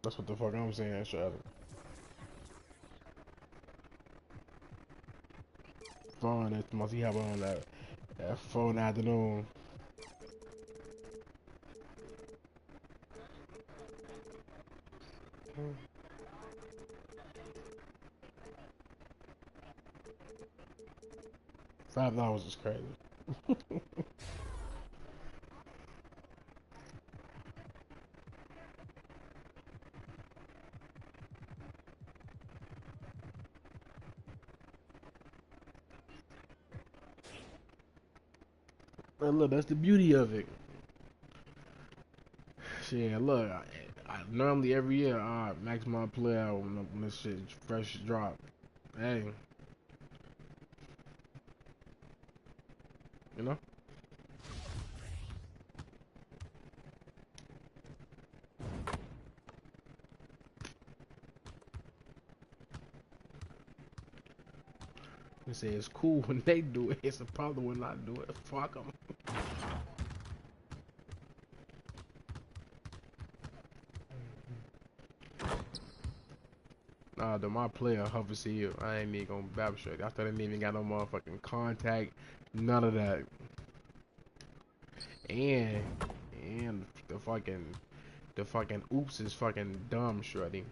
That's what the fuck I'm saying, Shaudy. Phone that must he have on that phone afternoon. $5 is crazy. But look, that's the beauty of it. Shit, look, I normally every year I max my play out when this shit fresh drop. Hey, you know? They say it's cool when they do it. It's a problem when I do it. Fuck them. Nah, though, my player hover seal. I ain't even gonna bab straight. I thought I didn't even got no motherfucking contact. None of that. And the fucking oops is fucking dumb, shreddy.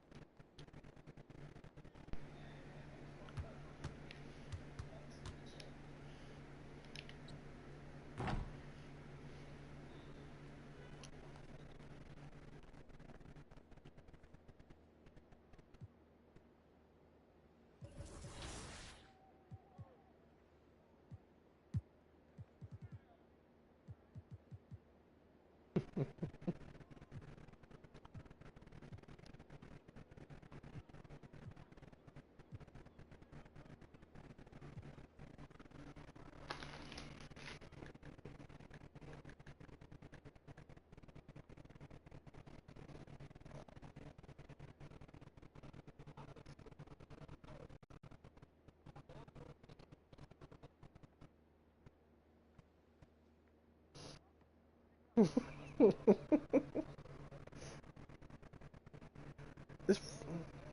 It's,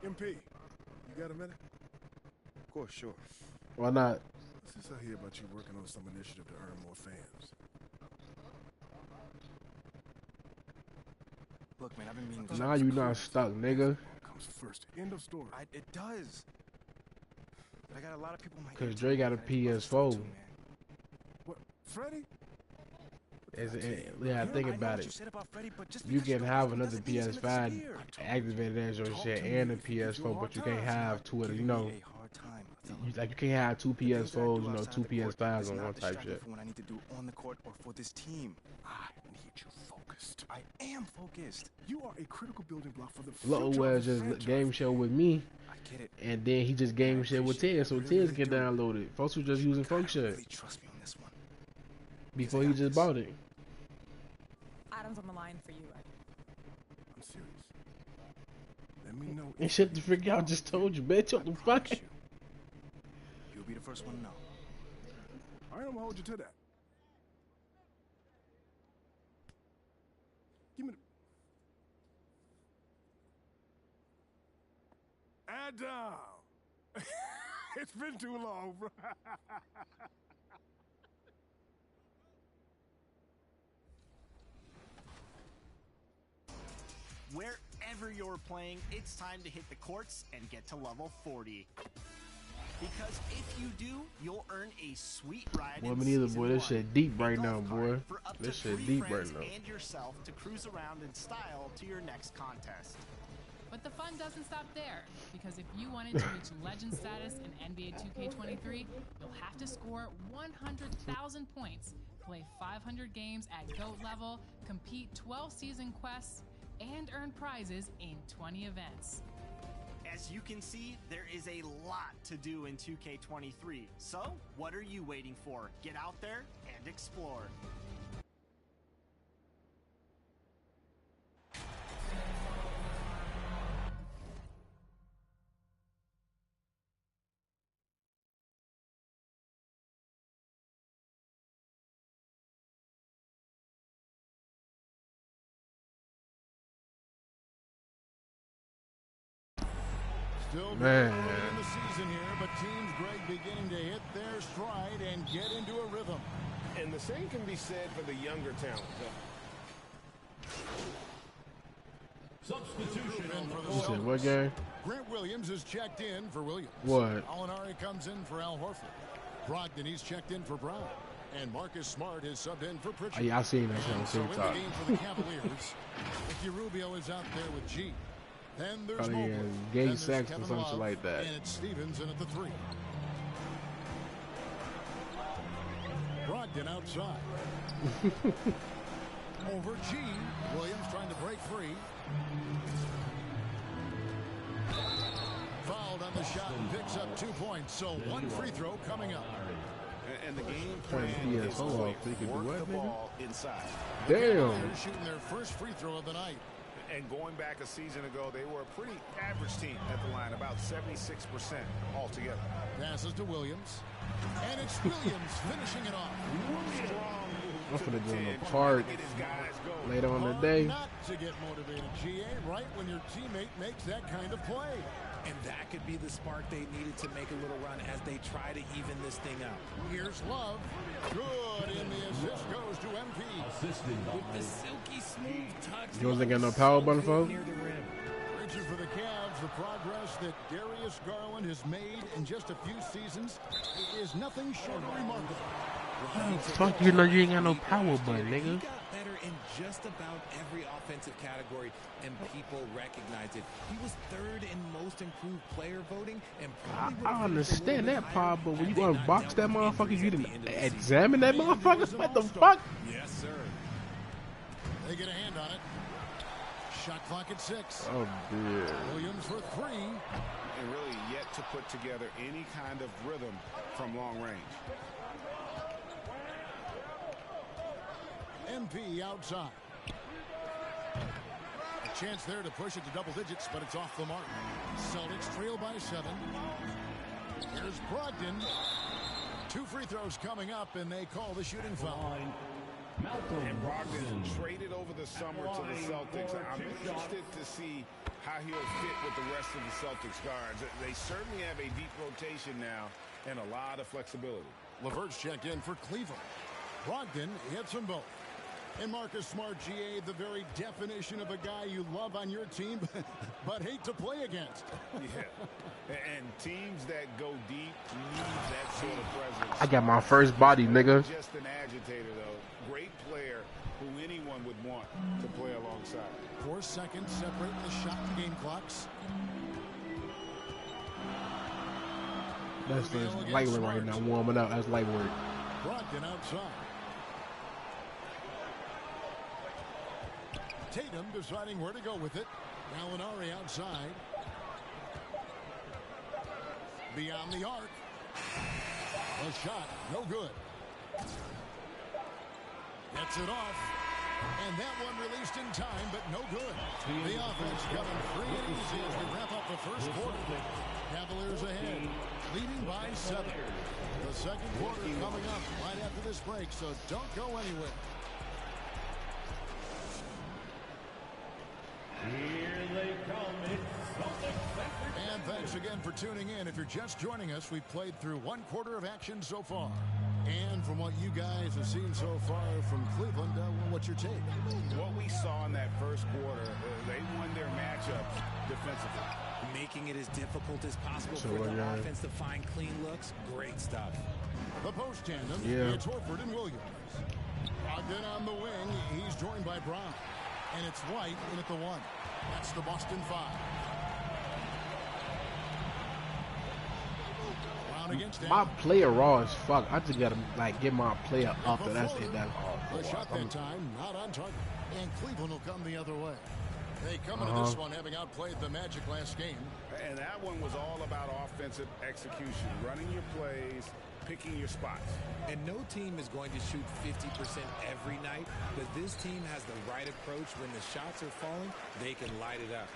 MP, you got a minute? Of course, sure. why not? Since I hear about you working on some initiative to earn more fans. Look, man, I've been meaning to. Now you not stuck, nigga. Comes first. End of story. It does. But I got a lot of people in my Cause ear Dre got a telling me I need to do other PS4. stuff too, man. What? Freddie? Yeah, think I know about what it. you said about Freddie, but just You because can don't have like him another doesn't mean he's gonna PS5 disappear. activated as your Talk shit to me and a if you give you a PS4, hard but you can't time. have two of the, Giving me a hard time, Othello. you can't have two The things that I PS4s, do outside two the court PS5s does on not one type distract me shit. from what I need to do on the court or for this team. I need you focused. I am focused. You are a critical building block for the Lil future of was the just franchise. game share with me, I get it. and then he just game share with appreciate it. Tiz, so I really, Tiz really get do. downloaded. Folks was just using folk God, shit really trust me on this one. before I he got just this. bought it. Adam's on the line for you. I'm serious. Let me know. And shit to figure out, just told you, bitch. What the fuck? Promise you. You'll be the first one to know. All right, I'm gonna hold you to that. Give me the... Adam! It's been too long, bro. Wherever you're playing, it's time to hit the courts and get to level 40. Because if you do, you'll earn a sweet ride Boy, in me neither, Season boy. This 1, shit deep a right golf now, cart boy. for up This to shit 3 deep right friends now. and yourself to cruise around in style to your next contest. But the fun doesn't stop there, because if you wanted to reach legend status in NBA 2K23, you'll have to score 100,000 points, play 500 games at GOAT level, complete 12 season quests, and earn prizes in 20 events. As you can see, there is a lot to do in 2K23. So, what are you waiting for? Get out there and explore. Still Man. early in the season here, but teams, Greg, beginning to hit their stride and get into a rhythm. And the same can be said for the younger talent. Substitution for the You said what game? Grant Williams is checked in for Williams. What? Alinari comes in for Al Horford. Brogdon, he's checked in for Brown. And Marcus Smart is subbed in for Pritchard. Oh, yeah, I seen that shit on So in the TikTok. game for the Cavaliers, Ricky Rubio is out there with G. Then there's Probably Mobley. in Then Gay there's Sex or Kevin something Love, like that. And it's Stevens in at the 3. Brogdon outside. Over G. Williams trying to break free. Fouled on the shot and picks up 2 points. So one free throw coming up. And the game Turn plan the is PSO quick. off so you can do Work what, the nigga? ball inside. Damn. They're shooting their first free throw of the night. And going back a season ago, they were a pretty average team at the line, about 76% altogether. Passes to Williams. And it's Williams finishing it off. Strong I'm move to finna the do him 10. a part Get his guys going. later on Hard today. not to get motivated, GA, right when your teammate makes that kind of play. And that could be the spark they needed to make a little run as they try to even this thing out. Here's Love. Good, and the assist goes to MP. With the silky smooth touch. You wasn't getting no power button for? Near the rim. Reaching for the Cavs, the progress that Darius Garland has made in just a few seasons is nothing short of remarkable. Fuck you know you ain't got no power button, He nigga. got better in just about every offensive category, and people recognized it. He was 3rd in most improved player voting, and probably would I have understand finished a that little part, bit but when you higher go had and they box not that dealt with motherfucker, injuries you at the didn't end of the season. examine that motherfucker? What the fuck? Yes, sir. They get a hand on it. Shot clock at 6. Oh, dear. Williams for 3. And really yet to put together any kind of rhythm from long range. MP outside. A chance there to push it to double digits, but it's off the mark. Celtics trail by 7. Here's Brogdon. 2 free throws coming up, and they call the shooting foul. And Brogdon traded over the summer to the Celtics. I'm interested to see how he'll fit with the rest of the Celtics guards. They certainly have a deep rotation now and a lot of flexibility. LeVert's checked in for Cleveland. Brogdon hits them both. And Marcus Smart, GA, the very definition of a guy you love on your team, but hate to play against. Yeah. And teams that go deep need that sort of presence. I got my first body, nigga. Just an agitator, though. Great player who anyone would want to play alongside. 4 seconds separating the shot and game clocks. That's just light work right now, warming up. That's light work. Brogdon outside. Tatum deciding where to go with it. Alinari outside. Beyond the arc. A shot, no good. Gets it off. And that one released in time, but no good. The offense coming free and easy as we wrap up the first quarter. Cavaliers ahead, leading by 7. The second quarter coming up right after this break, so don't go anywhere. Here they come. It's Celtics. And thanks again for tuning in. If you're just joining us, we've played through 1 quarter of action so far. And from what you guys have seen so far from Cleveland, what's your take? What we saw in that first quarter, they won their matchups defensively. Making it as difficult as possible So, for the yeah. offense to find clean looks. Great stuff. The post tandem, Yeah. it's Horford and Williams. Brogdon on the wing, he's joined by Brown. And it's White in at the 1. That's the Boston 5. Brown against My Allen. player raw as fuck. I just gotta like get my player up, and that's it. That's A all. shot that time, not on target. And Cleveland will come the other way. They come into this one having outplayed the Magic last game. And that one was all about offensive execution, running your plays, picking your spots. And no team is going to shoot 50% every night, but this team has the right approach. When the shots are falling, they can light it up.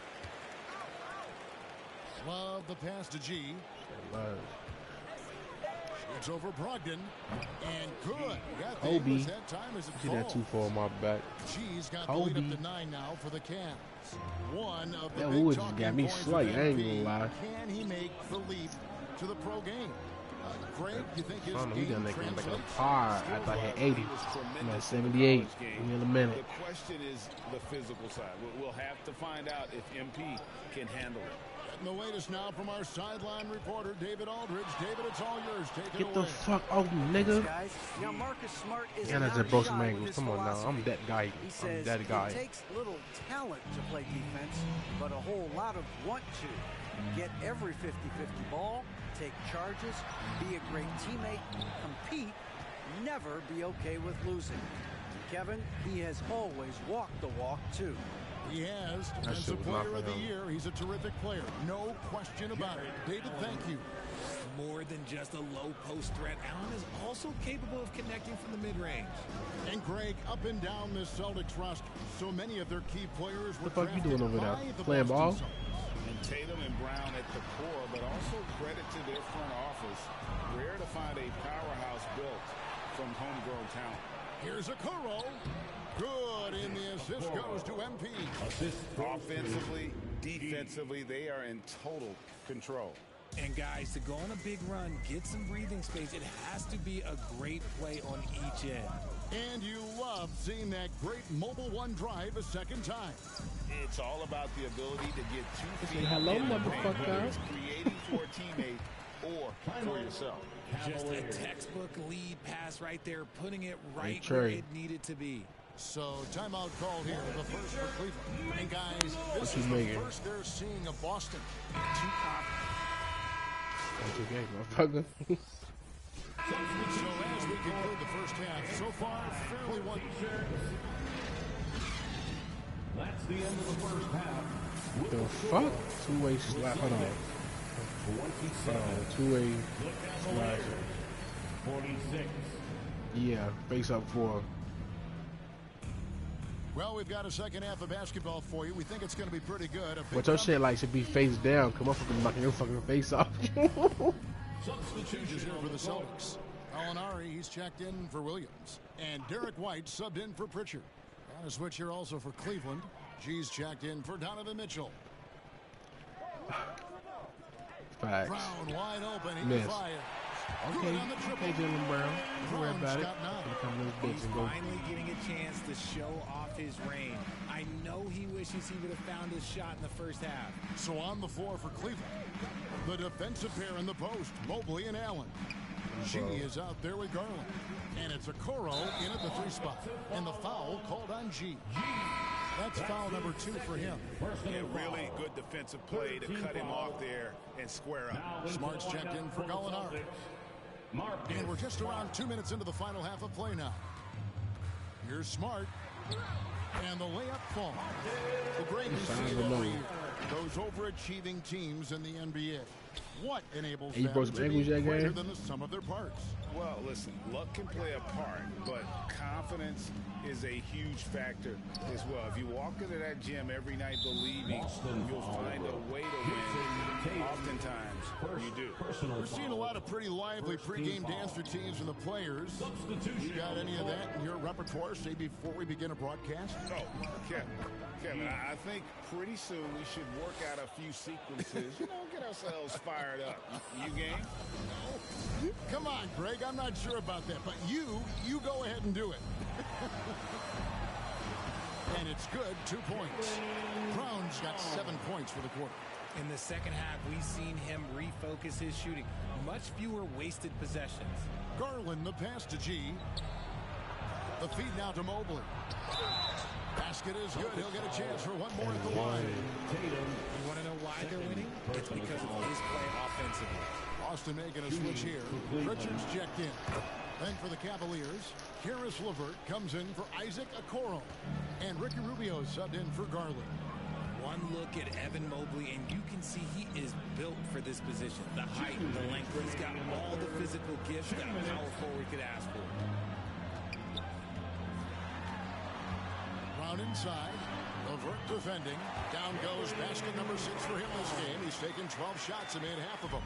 Love the pass to G. It's over Brogdon. And good. Got Kobe. was that time as it See that falls. 2-4 on my back. G's got Kobe. the lead up to 9 now for the Cavs. One of the That big Woods talking got me points with slight, I ain't MP. gonna lie. Can he make the leap to the pro game? Greg, you think his I don't know, he game done like a translates? par after I hit 80. I'm at 78 in a minute. The question is the physical side. We'll have to find out if MP can handle it. And the latest now from our sideline reporter, David Aldridge. David, it's all yours. Take it Get away. the fuck out, nigga. Guys, now Marcus Smart is And I not just broke some shy with angles. his Come on now, I'm philosophy. that guy. He I'm says that guy. it takes little talent to play defense, but a whole lot of want to. Get every 50-50 ball, take charges, be a great teammate, compete, never be okay with losing. Kevin, he has always walked the walk, too. He has That shit Defensive was not Player for of the him. Year. He's a terrific player. No question about it. David, thank you. More than just a low post threat, Allen is also capable of connecting from the mid-range. And Greg, up and down this Celtics roster, so many of their key players were What the fuck you drafted doing over there? by the Playing Boston ball? Celtics. And Tatum and Brown at the core, but also credit to their front office. Rare to find a powerhouse built from homegrown talent. Here's a Kuro. Good, and the assist goes to MP. Offensively, defensively, they are in total control. And guys, to go on a big run, get some breathing space, it has to be a great play on each end. And you love seeing that great mobile one drive a second time. It's all about the ability to get 2 feet. hello, in the paint, motherfucker. whether it's creating for a teammate or for yourself. Just a textbook lead pass right there, putting it right Trey. where it needed to be. So timeout called here, the first for Cleveland. And guys, this you is the making? first they're seeing of Boston. Too confident. That's okay, motherfucker. So as we conclude the first half, so far fairly one. That's the end of the first half. The fuck? Two-way slap. Hold on. Two-way slap. 46. Yeah, face up for. Well, we've got a second half of basketball for you. We think it's going to be pretty good. But your shit like should be face down. Come on, fucking knocking your fucking face off. Changes here for the Celtics. Alinari, he's checked in for Williams. And Derek White subbed in for Pritchard. And a switch here also for Cleveland. G's checked in for Donovan Mitchell. Facts. Brown wide open. He Miss. fires. Okay, Good on the triple. okay, Jalen Brown. Don't worry about it. Brown's got 9. Gonna come to this bitch He's and go. finally getting a chance to show off his range. I know he wishes he would have found his shot in the first half. So on the floor for Cleveland, the defensive pair in the post, Mobley and Allen. G is out there with Garland. And it's a Kuro in at the 3 spot. And the foul called on G. That's foul number 2 for him. Yeah, really good defensive play to cut him off there and square up. Smart's checked in for Gallinari. And we're just around 2 minutes into the final half of play now. Here's Smart. And the layup falls. The great you see it every year. Those overachieving teams in the NBA. What enables Hey, you them broke some to ankles be that greater game? than the sum of their parts? Well, listen, luck can play a part, but confidence is a huge factor as well. If you walk into that gym every night believing you'll find a way to win, oftentimes you do. We're seeing a lot of pretty lively pregame dance routines from the players. You got any of that in your repertoire, say, before we begin a broadcast? Oh, Kevin, I think pretty soon we should work out a few sequences, get ourselves fired up. You game? Come on, Greg, I'm not sure about that, but you go ahead and do it. And it's good, 2 points. Brown's got 7 points for the quarter. In the second half, we've seen him refocus his shooting. Much fewer wasted possessions. Garland, the pass to G. The feed now to Mobley. Basket is good. He'll get a chance for one more at the line. You want to know why they're winning? It's because of his play offensively. Austin making a switch here. Richards checked in. Then for the Cavaliers, Karis LeVert comes in for Isaac Okoro. And Ricky Rubio subbed in for Garland. One look at Evan Mobley, and you can see he is built for this position. The height, the length, he's got all the physical gifts that a power forward could ask for. Brown inside. LeVert defending. Down goes basket number 6 for him this game. He's taken 12 shots and made half of them.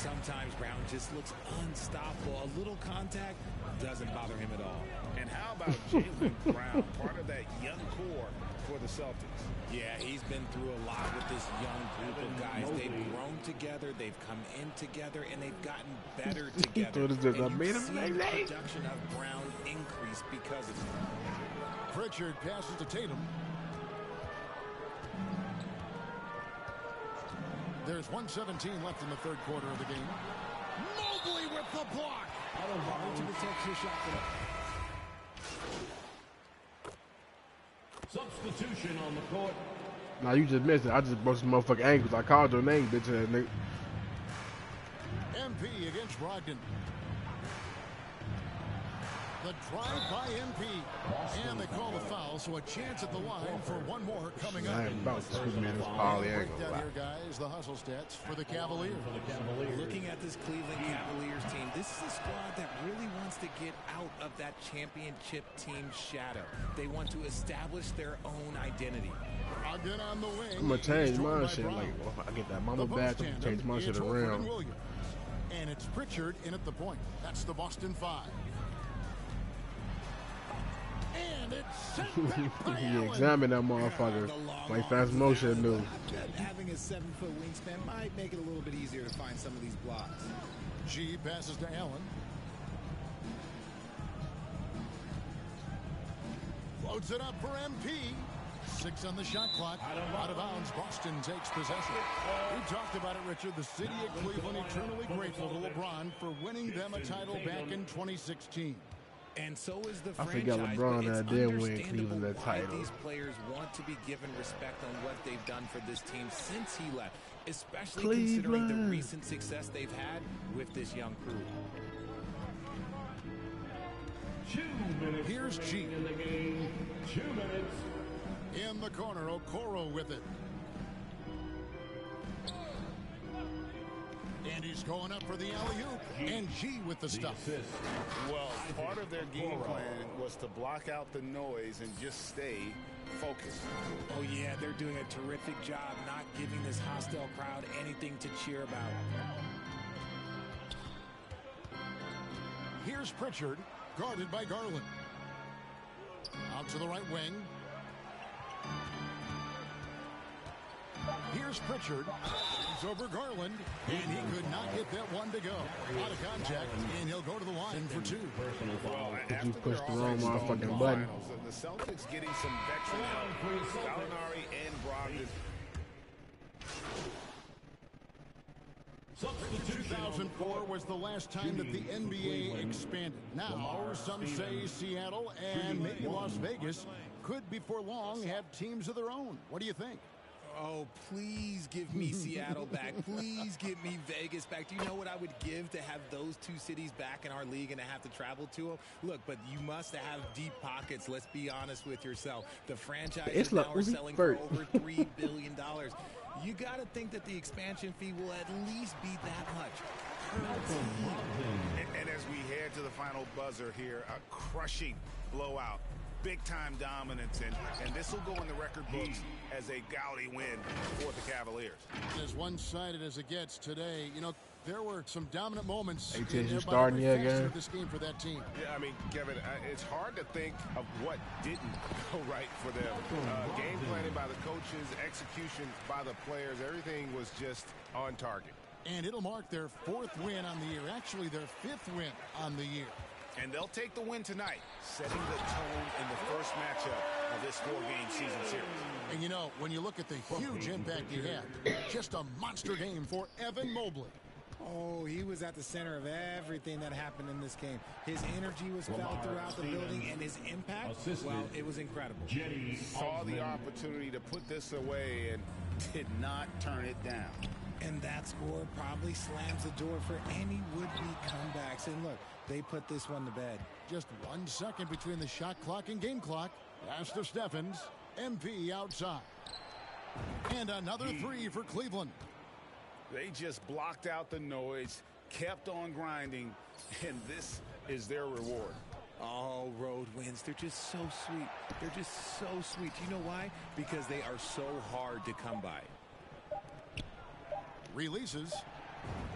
Sometimes Brown just looks unstoppable. A little contact, doesn't bother him at all. And how about Jaylen Brown, part of that young core for the Celtics? Yeah, he's been through a lot with this young group of guys. They've grown together, they've come in together, and they've gotten better together. And you've seen the production of Brown increase because of it. Pritchard passes to Tatum. There's 1:17 left in the third quarter of the game. Mobley with the block. To protect his shot clock. Substitution on the court. Nah, you just missed it. I just busted motherfucking ankles. I called your name, bitch ass nigga. MP against Brogdon. The drive by MP. And they call the foul, so a chance at the line for one more coming up. I ain't about to screw me in this poly angle. Break down here, guys, the hustle stats for the Cavaliers. Looking at this Cleveland Cavaliers team, this is a squad that really wants to get out of that championship team shadow. They want to establish their own identity. Brogdon on the wing. I'm gonna change my shit. Like, I get that mama back, I'm gonna change my shit around. And it's Pritchard in at the point. That's the Boston 5. And it's sent back by He examined that motherfucker like fast motion knew. Having a 7-foot wingspan might make it a little bit easier to find some of these blocks. G passes to Allen. Floats it up for MP. 6 on the shot clock. Out of bounds. Boston takes possession. We talked about it, Richard. The city of Cleveland eternally grateful to LeBron for winning them a title back in 2016. And so is the I franchise. forgot LeBron but it's did win understandable Cleveland that why title. these players want to be given respect on what they've done for this team since he left, especially considering the recent success they've had with this young crew. 2 minutes. Here's G. In the game. 2 minutes. In the corner, Okoro with it. And he's going up for the alley-oop. And G with the stuff. Well, part of their game plan was to block out the noise and just stay focused. Oh, yeah, they're doing a terrific job not giving this hostile crowd anything to cheer about. Here's Pritchard, guarded by Garland. Out to the right wing. Here's Pritchard. He's over Garland. And he could not get that one to go. Out of contact. And he'll go to the line for 2. Well, You pushed the wrong motherfucking button. The Celtics getting some veteran help. Gallinari and Brogdon. 2004 was the last time that the NBA expanded. Now, some say Seattle and maybe Las Vegas could before long have teams of their own. What do you think? Oh, please give me Seattle back. Please give me Vegas back. Do you know what I would give to have those two cities back in our league and to have to travel to them? Look, but you must have deep pockets. Let's be honest with yourself. The franchise now are selling for over $3 billion. You got to think that the expansion fee will at least be that much. And as we head to the final buzzer here, a crushing blowout. Big-time dominance, and this will go in the record books as a gaudy win for the Cavaliers. As one-sided as it gets today, you know, there were some dominant moments in starting again. This game for that team. Yeah, I mean, Kevin, it's hard to think of what didn't go right for them. Game planning by the coaches, execution by the players, everything was just on target. And it'll mark their 4th win on the year, actually their 5th win on the year. And they'll take the win tonight, setting the tone in the first matchup of this 4-game season series. And you know, when you look at the huge impact he had, just a monster game for Evan Mobley. Oh, he was at the center of everything that happened in this game. His energy was felt throughout the building, and his impact, well, it was incredible. Saw the opportunity to put this away and did not turn it down. And that score probably slams the door for any would-be comebacks. And look, they put this one to bed. Just 1 second between the shot clock and game clock. Pass to Steffens. MP outside. And another 3 for Cleveland. They just blocked out the noise, kept on grinding, and this is their reward. Oh, road wins. They're just so sweet. They're just so sweet. You know why? Because they are so hard to come by. Releases.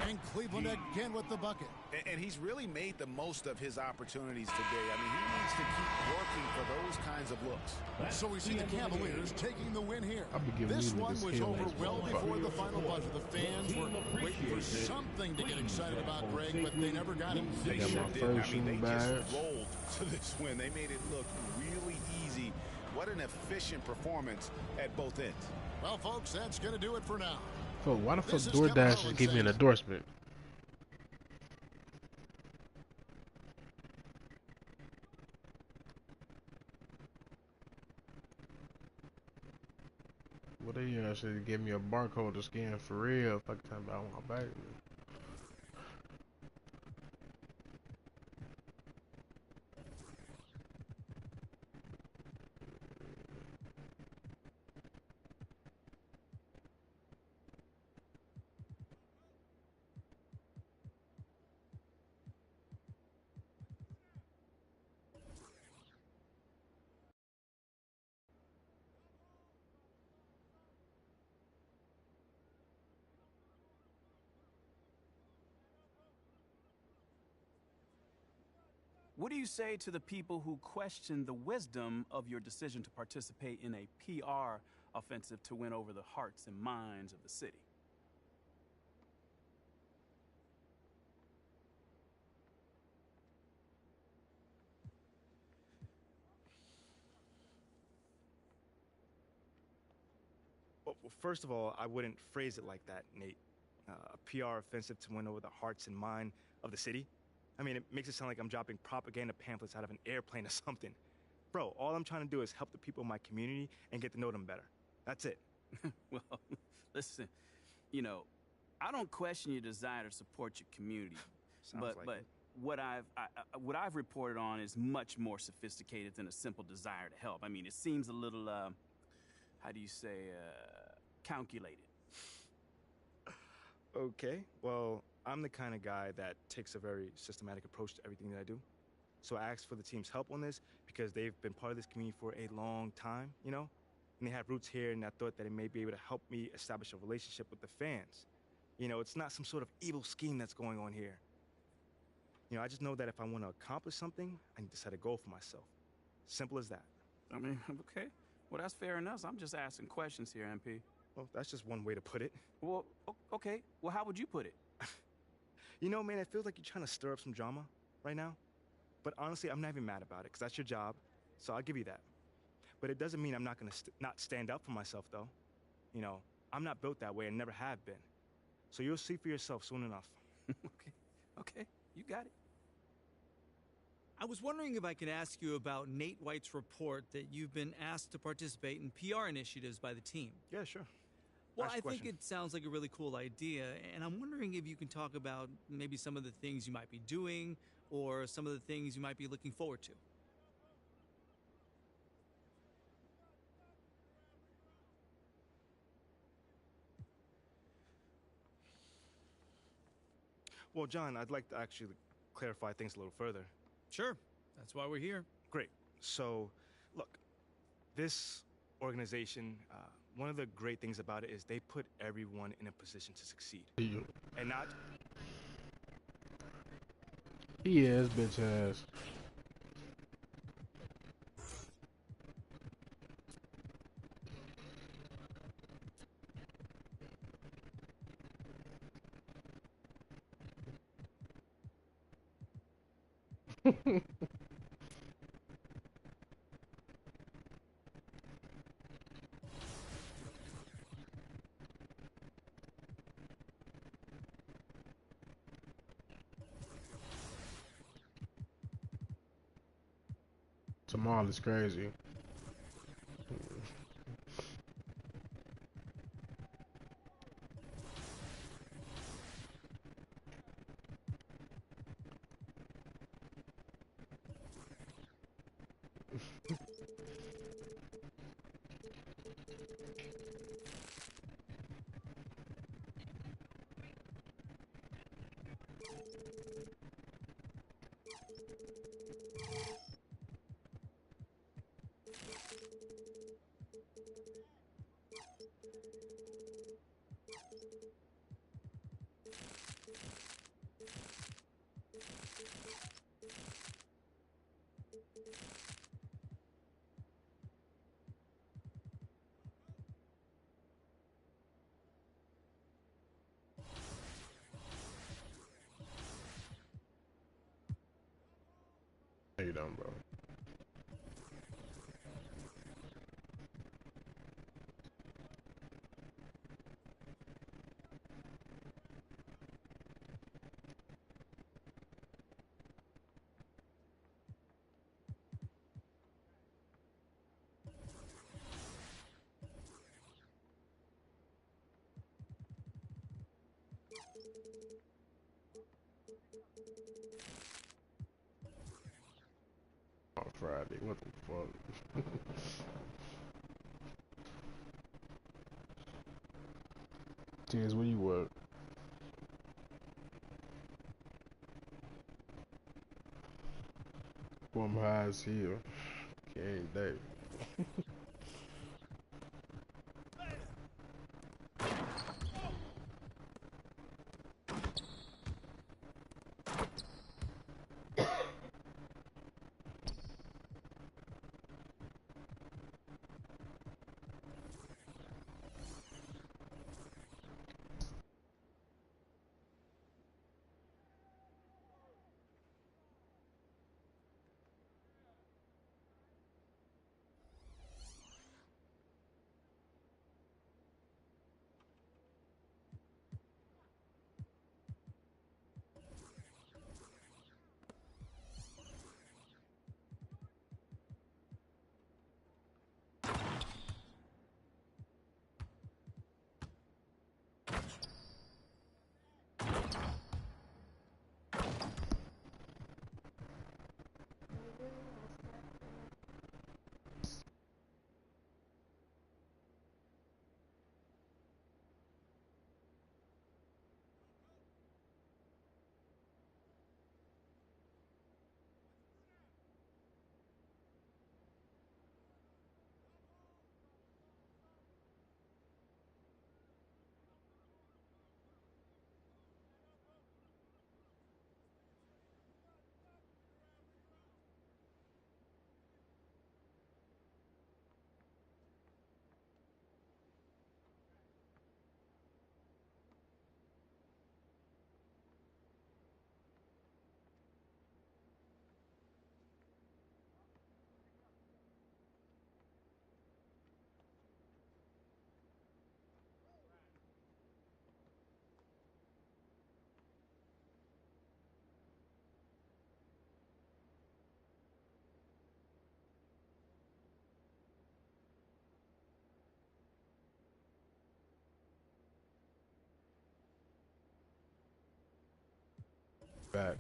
And Cleveland again with the bucket. And he's really made the most of his opportunities today. I mean, he needs to keep working for those kinds of looks. So we see the Cavaliers taking the win here. Be This one was over well before the final fuck. buzzer. The fans were waiting for something to get excited about Greg, but they never got it. They got sure my did. first I mean, they badge. just rolled to this win. They made it look really easy. What an efficient performance at both ends. Well, folks, that's going to do it for now. So why the fuck This is DoorDash Kevin just gave me an Owens. endorsement? Well, they should give me a barcode to scan for real. Fuck time about my back. What do you say to the people who question the wisdom of your decision to participate in a PR offensive to win over the hearts and minds of the city? Well, first of all, I wouldn't phrase it like that, Nate. A PR offensive to win over the hearts and mind of the city? I mean, it makes it sound like I'm dropping propaganda pamphlets out of an airplane or something. Bro, all I'm trying to do is help the people in my community and get to know them better. That's it. Well, listen, you know, I don't question your desire to support your community. Sounds like but it. what I've reported on is much more sophisticated than a simple desire to help. I mean, it seems a little, how do you say, calculated. Okay, well, I'm the kind of guy that takes a very systematic approach to everything that I do. So I asked for the team's help on this because they've been part of this community for a long time, you know? And they have roots here, and I thought that it may be able to help me establish a relationship with the fans. You know, it's not some sort of evil scheme that's going on here. You know, I just know that if I want to accomplish something, I need to set a goal for myself. Simple as that. I mean, okay. Well, that's fair enough. I'm just asking questions here, MP. Well, that's just one way to put it. Well, okay. Well, how would you put it? You know, man, it feels like you're trying to stir up some drama right now. But honestly, I'm not even mad about it, because that's your job, so I'll give you that. But it doesn't mean I'm not going to not stand up for myself, though. You know, I'm not built that way and never have been. So you'll see for yourself soon enough. Okay, you got it. I was wondering if I could ask you about Nate White's report that you've been asked to participate in PR initiatives by the team. Yeah, sure. Well, Ask I a think question. it sounds like a really cool idea, and I'm wondering if you can talk about maybe some of the things you might be doing or some of the things you might be looking forward to. Well, John, I'd like to actually clarify things a little further. Sure, that's why we're here. Great. So, look, this organization, one of the great things about it is they put everyone in a position to succeed. And not... He is, bitch ass. Jamal is crazy. How you doing, bro? On Friday, what the fuck? Tears, where you work? Well, I'm high as hell. Can't day. Back.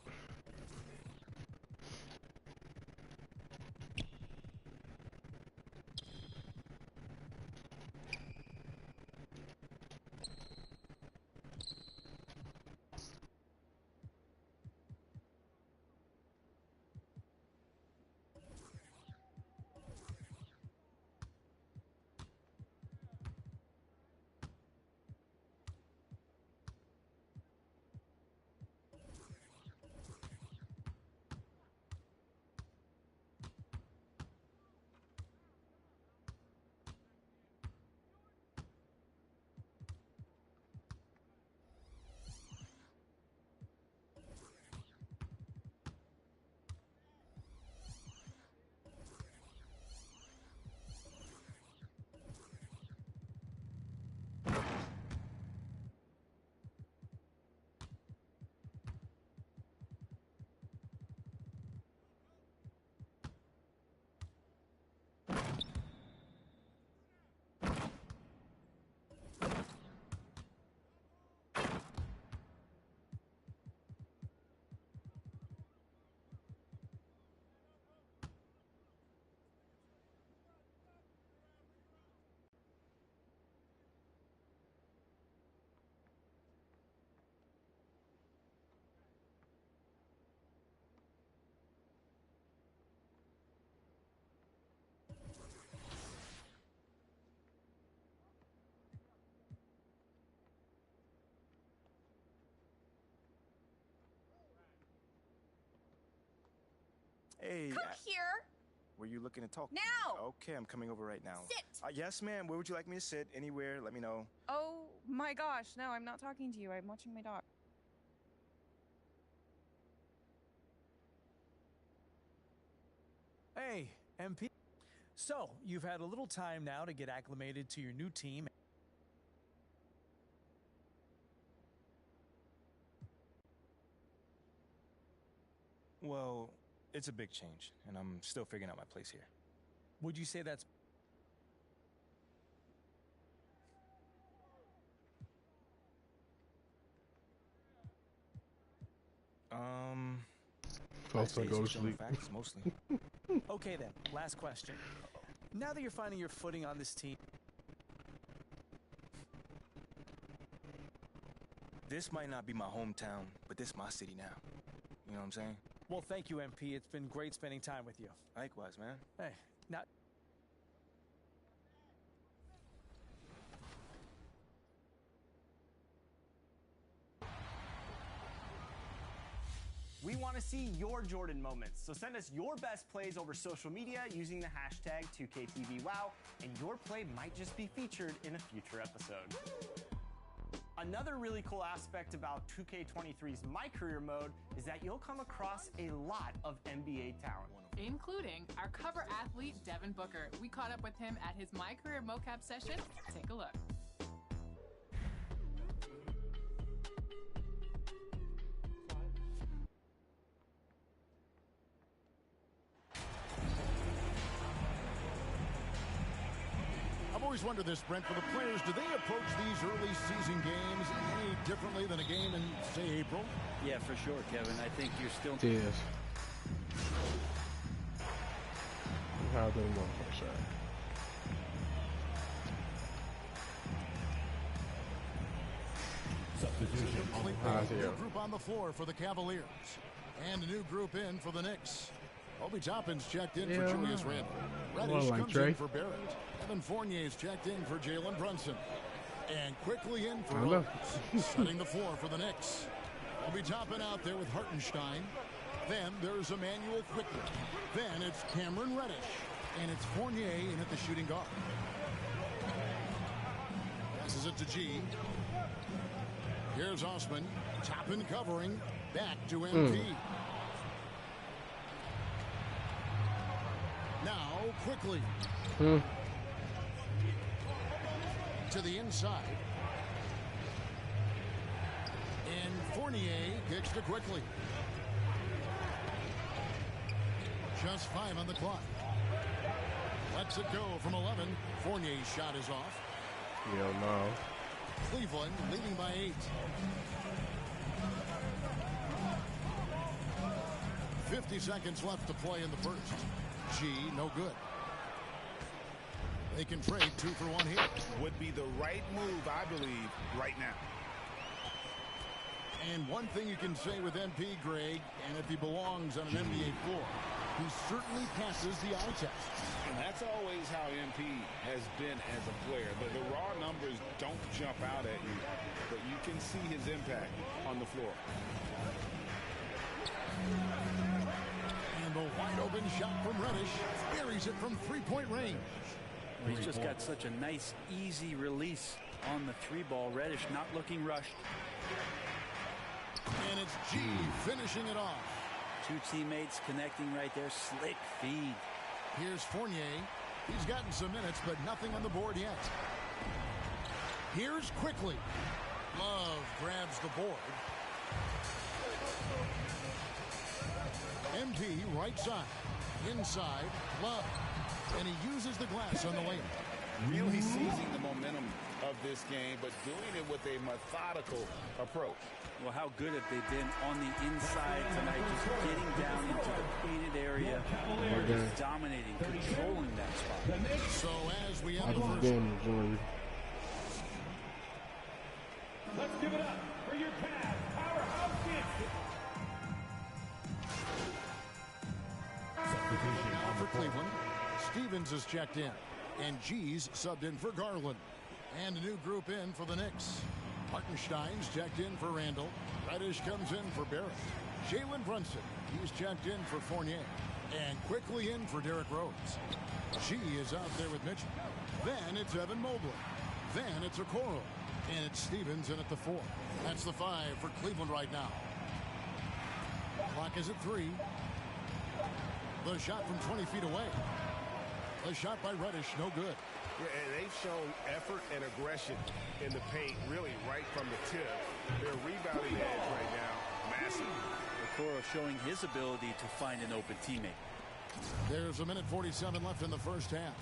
Hey. Come here. Were you looking to talk? Now. Okay, I'm coming over right now. Sit. Yes, ma'am. Where would you like me to sit? Anywhere. Let me know. Oh my gosh. No, I'm not talking to you. I'm watching my dog. Hey, MP. So, you've had a little time now to get acclimated to your new team. Well, it's a big change, and I'm still figuring out my place here. Would you say that's... Folks don't go to sleep. Facts, mostly. Okay then, last question. Now that you're finding your footing on this team... This might not be my hometown, but this my city now. You know what I'm saying? Well, thank you, MP. It's been great spending time with you. Likewise, man. Hey, now... We want to see your Jordan moments, so send us your best plays over social media using the hashtag 2KTVWow, and your play might just be featured in a future episode. Another really cool aspect about 2K23's My Career mode is that you'll come across a lot of NBA talent. Including our cover athlete, Devin Booker. We caught up with him at his My Career mocap session. Take a look. I've always wondered this, Brent, for the players, do they approach these early season games any differently than a game in, say, April? Yeah, for sure, Kevin. I think you're still... Yes. How they want for sure. New group on the floor for the Cavaliers. And a new group in for the Knicks. Obi Toppin's checked in for Julius Randle. Reddish comes in for Barrett. Evan Fournier's checked in for Jalen Brunson. And quickly in for Rose. Setting the floor for the Knicks. Obi Toppin out there with Hartenstein. Then there's Emmanuel Quickly. Then it's Cameron Reddish. And it's Fournier in at the shooting guard. Passes it to G. Here's Osman. Toppin covering. Back to MP. Now Quickly. To the inside. And Fournier kicks to Quickly. Just 5 on the clock. Lets it go from 11. Fournier's shot is off. Hell no. Cleveland leading by 8. 50 seconds left to play in the first. G, no good. They can trade 2 for 1 here. Would be the right move, I believe, right now. And one thing you can say with MP, Greg, and if he belongs on an NBA floor, he certainly passes the eye test. And that's always how MP has been as a player. The raw numbers don't jump out at you, but you can see his impact on the floor. And the wide open shot from Reddish buries it from 3-point range. He's just got such a nice, easy release on the 3-ball. Reddish not looking rushed. And it's G finishing it off. 2 teammates connecting right there. Slick feed. Here's Fournier. He's gotten some minutes, but nothing on the board yet. Here's Quickly. Love grabs the board. MP right side. Inside. Love. And he uses the glass on the lane. Really seizing the momentum of this game, but doing it with a methodical approach. Well, how good have they been on the inside tonight, just getting down into the painted area, just dominating, controlling that spot. So as we end the first... Let's give it up for your Cavs powerhouse kid. Substitution now for Cleveland. Stevens is checked in. And G's subbed in for Garland. And a new group in for the Knicks. Hartenstein's checked in for Randall. Reddish comes in for Barrett. Jalen Brunson, he's checked in for Fournier. And quickly in for Derrick Rose. She is out there with Mitchell. Then it's Evan Mobley. Then it's Okoro. And it's Stevens in at the 4. That's the 5 for Cleveland right now. Clock is at 3. The shot from 20 feet away. The shot by Reddish, no good. Yeah, and they've shown effort and aggression in the paint, really right from the tip. Their rebounding edge right now, massive. Okoro showing his ability to find an open teammate. There's a minute 47 left in the first half.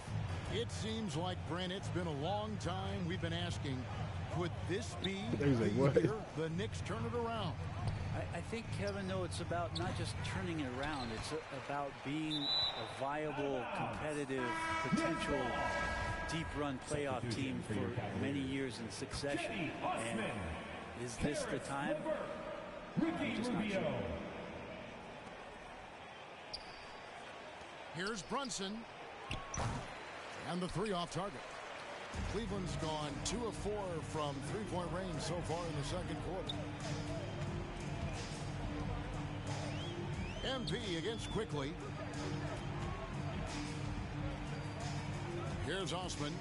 It seems like, Brent, it's been a long time we've been asking, could this be the year the Knicks turn it around? I think, Kevin, though, it's about not just turning it around. It's about being a viable, competitive, potential deep-run playoff team for many years in succession. And is this the time? I'm just not sure. Here's Brunson. And the 3 off target. Cleveland's gone 2 of 4 from three-point range so far in the second quarter. MP against Quickly. Here's Osman.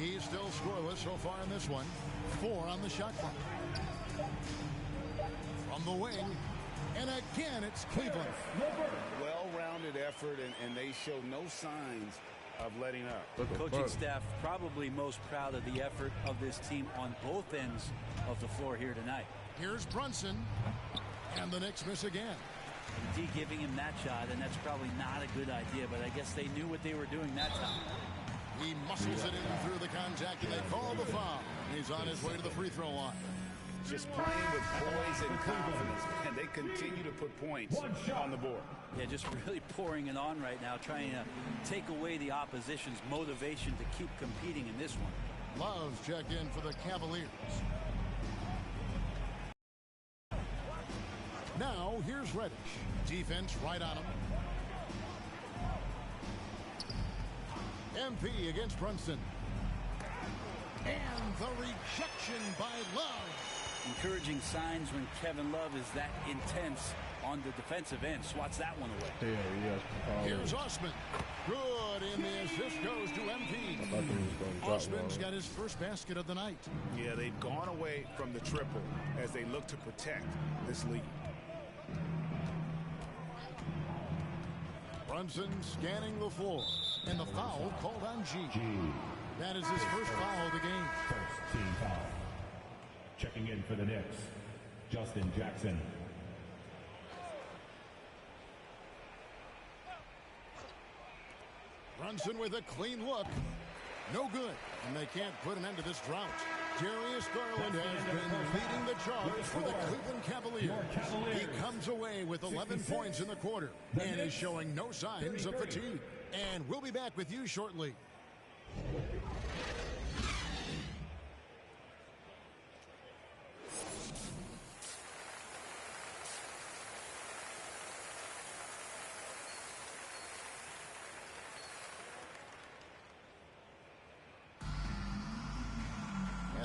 He's still scoreless so far in this one. 4 on the shot clock. From the wing. And again, it's Cleveland. Well-rounded effort, and they show no signs of letting up. The coaching staff probably most proud of the effort of this team on both ends of the floor here tonight. Here's Brunson. And the Knicks miss again. D giving him that shot, and that's probably not a good idea, but I guess they knew what they were doing that time. He muscles it in through the contact, and they call the foul. He's on his way to the free throw line. Just playing with poise and confidence, and they continue to put points on the board. Yeah, just really pouring it on right now, trying to take away the opposition's motivation to keep competing in this one. Love's checked in for the Cavaliers. Now, here's Reddish. Defense right on him. MP against Brunson. And the rejection by Love. Encouraging signs when Kevin Love is that intense on the defensive end. Swats that one away. Here's Osman. Good, and the assist goes to MP. Osman's got his first basket of the night. Yeah, they've gone away from the triple as they look to protect this lead. Brunson scanning the floor, and the foul called on G. That is his first foul of the game. First team foul. Checking in for the Knicks, Justin Jackson. Brunson with a clean look. No good, and they can't put an end to this drought. Darius Garland has been leading the charge for the Cleveland Cavaliers. He comes away with 11 points in the quarter and is showing no signs of fatigue. And we'll be back with you shortly.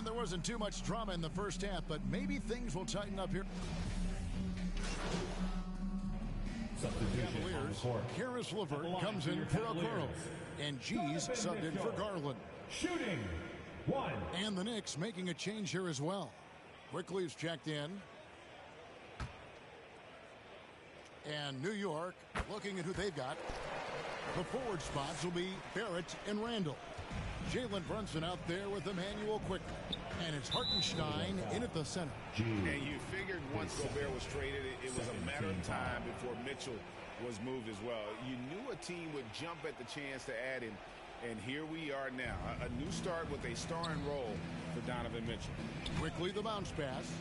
There wasn't too much drama in the first half, but maybe things will tighten up here. Cavaliers, Karis LeVert comes in for Okoro, and G's subbed in for Garland. Shooting 1. And the Knicks making a change here as well. Quickly is checked in. And New York looking at who they've got. The forward spots will be Barrett and Randall. Jalen Brunson out there with Emmanuel Quickly. And it's Hartenstein in at the center. And you figured once Gobert was traded, it was a matter of time before Mitchell was moved as well. You knew a team would jump at the chance to add him. And here we are now. A new start with a starring role for Donovan Mitchell. Quickly the bounce pass.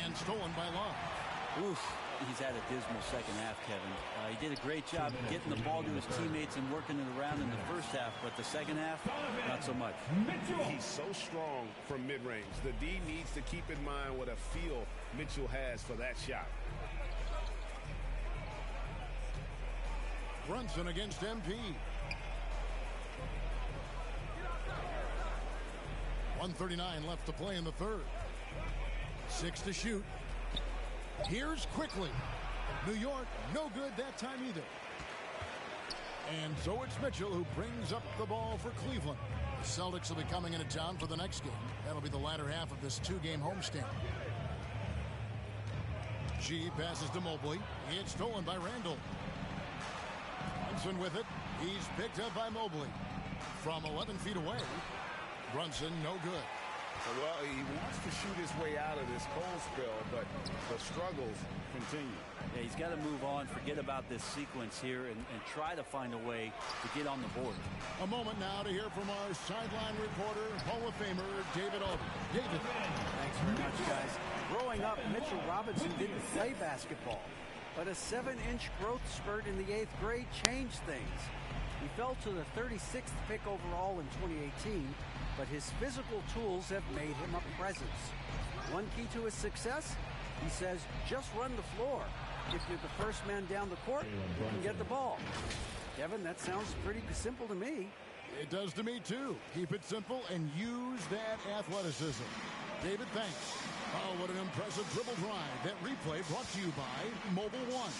And stolen by Love. Oof. He's had a dismal second half, Kevin. He did a great job getting the ball to his teammates and working it around in the first half, but the second half, not so much. He's so strong from mid-range. The D needs to keep in mind what a feel Mitchell has for that shot. Brunson against MP. 1:39 left to play in the third. 6 to shoot. Here's quickly. New York, no good that time either. And so it's Mitchell who brings up the ball for Cleveland. The Celtics will be coming into town for the next game. That'll be the latter half of this two-game homestand. G passes to Mobley. It's stolen by Randall. Brunson with it. He's picked up by Mobley. From 11 feet away, Brunson no good. Well, he wants to shoot his way out of this cold spell, but the struggles continue. Yeah, he's got to move on, forget about this sequence here, and try to find a way to get on the board. A moment now to hear from our sideline reporter, Hall of Famer David Alden. David. Thanks very much, guys. Growing up, Mitchell Robinson didn't play basketball, but a 7-inch growth spurt in the 8th grade changed things. He fell to the 36th pick overall in 2018, but his physical tools have made him a presence. One key to his success, he says, just run the floor. If you're the first man down the court, you can get the ball. Kevin, that sounds pretty simple to me. It does to me, too. Keep it simple and use that athleticism. David, thanks. Oh, what an impressive dribble drive. That replay brought to you by Mobile One.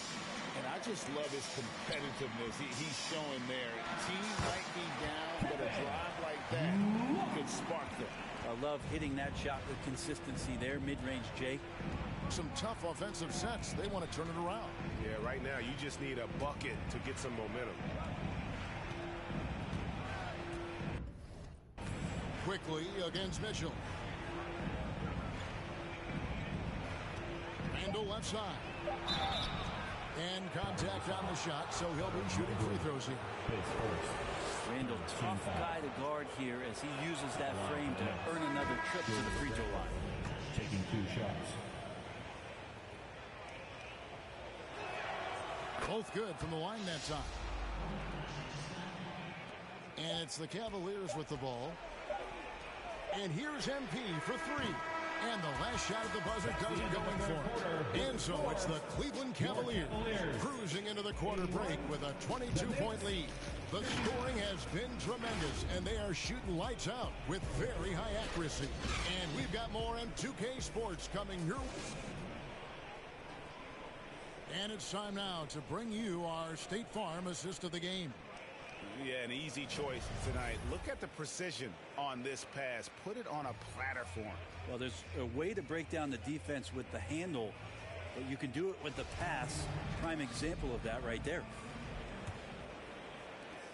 And I just love his competitiveness he's showing there. Team might be down, but a drive like that could spark them. I love hitting that shot with consistency there, mid-range Jay. Some tough offensive sets. They want to turn it around. Yeah, right now you just need a bucket to get some momentum. Quickly against Mitchell. Randall left side. And contact on the shot, so he'll be shooting free throws here. Randall, tough guy to guard here as he uses that frame to earn another trip to the free throw line. Taking 2 shots. Both good from the line that time. And it's the Cavaliers with the ball. And here's MP for 3. And the last shot at the buzzer doesn't go in for it. And so it's the Cleveland Cavaliers cruising into the quarter break with a 22-point lead. The scoring has been tremendous, and they are shooting lights out with very high accuracy. And we've got more M2K Sports coming your way. And it's time now to bring you our State Farm assist of the game. Yeah, an easy choice tonight. Look at the precision on this pass. Put it on a platter for him. Well, there's a way to break down the defense with the handle, but you can do it with the pass. Prime example of that right there.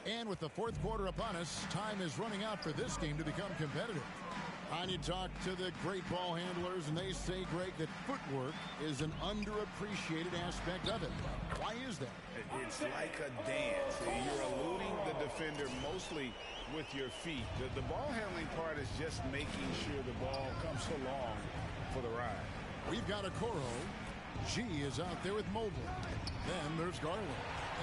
And with the fourth quarter upon us, time is running out for this game to become competitive. And you talk to the great ball handlers, and they say, Greg, that footwork is an underappreciated aspect of it. Why is that? It's like a dance. You're eluding the defender mostly with your feet. The ball handling part is just making sure the ball comes along for the ride. We've got a Coro. G is out there with Mobley. Then there's Garland.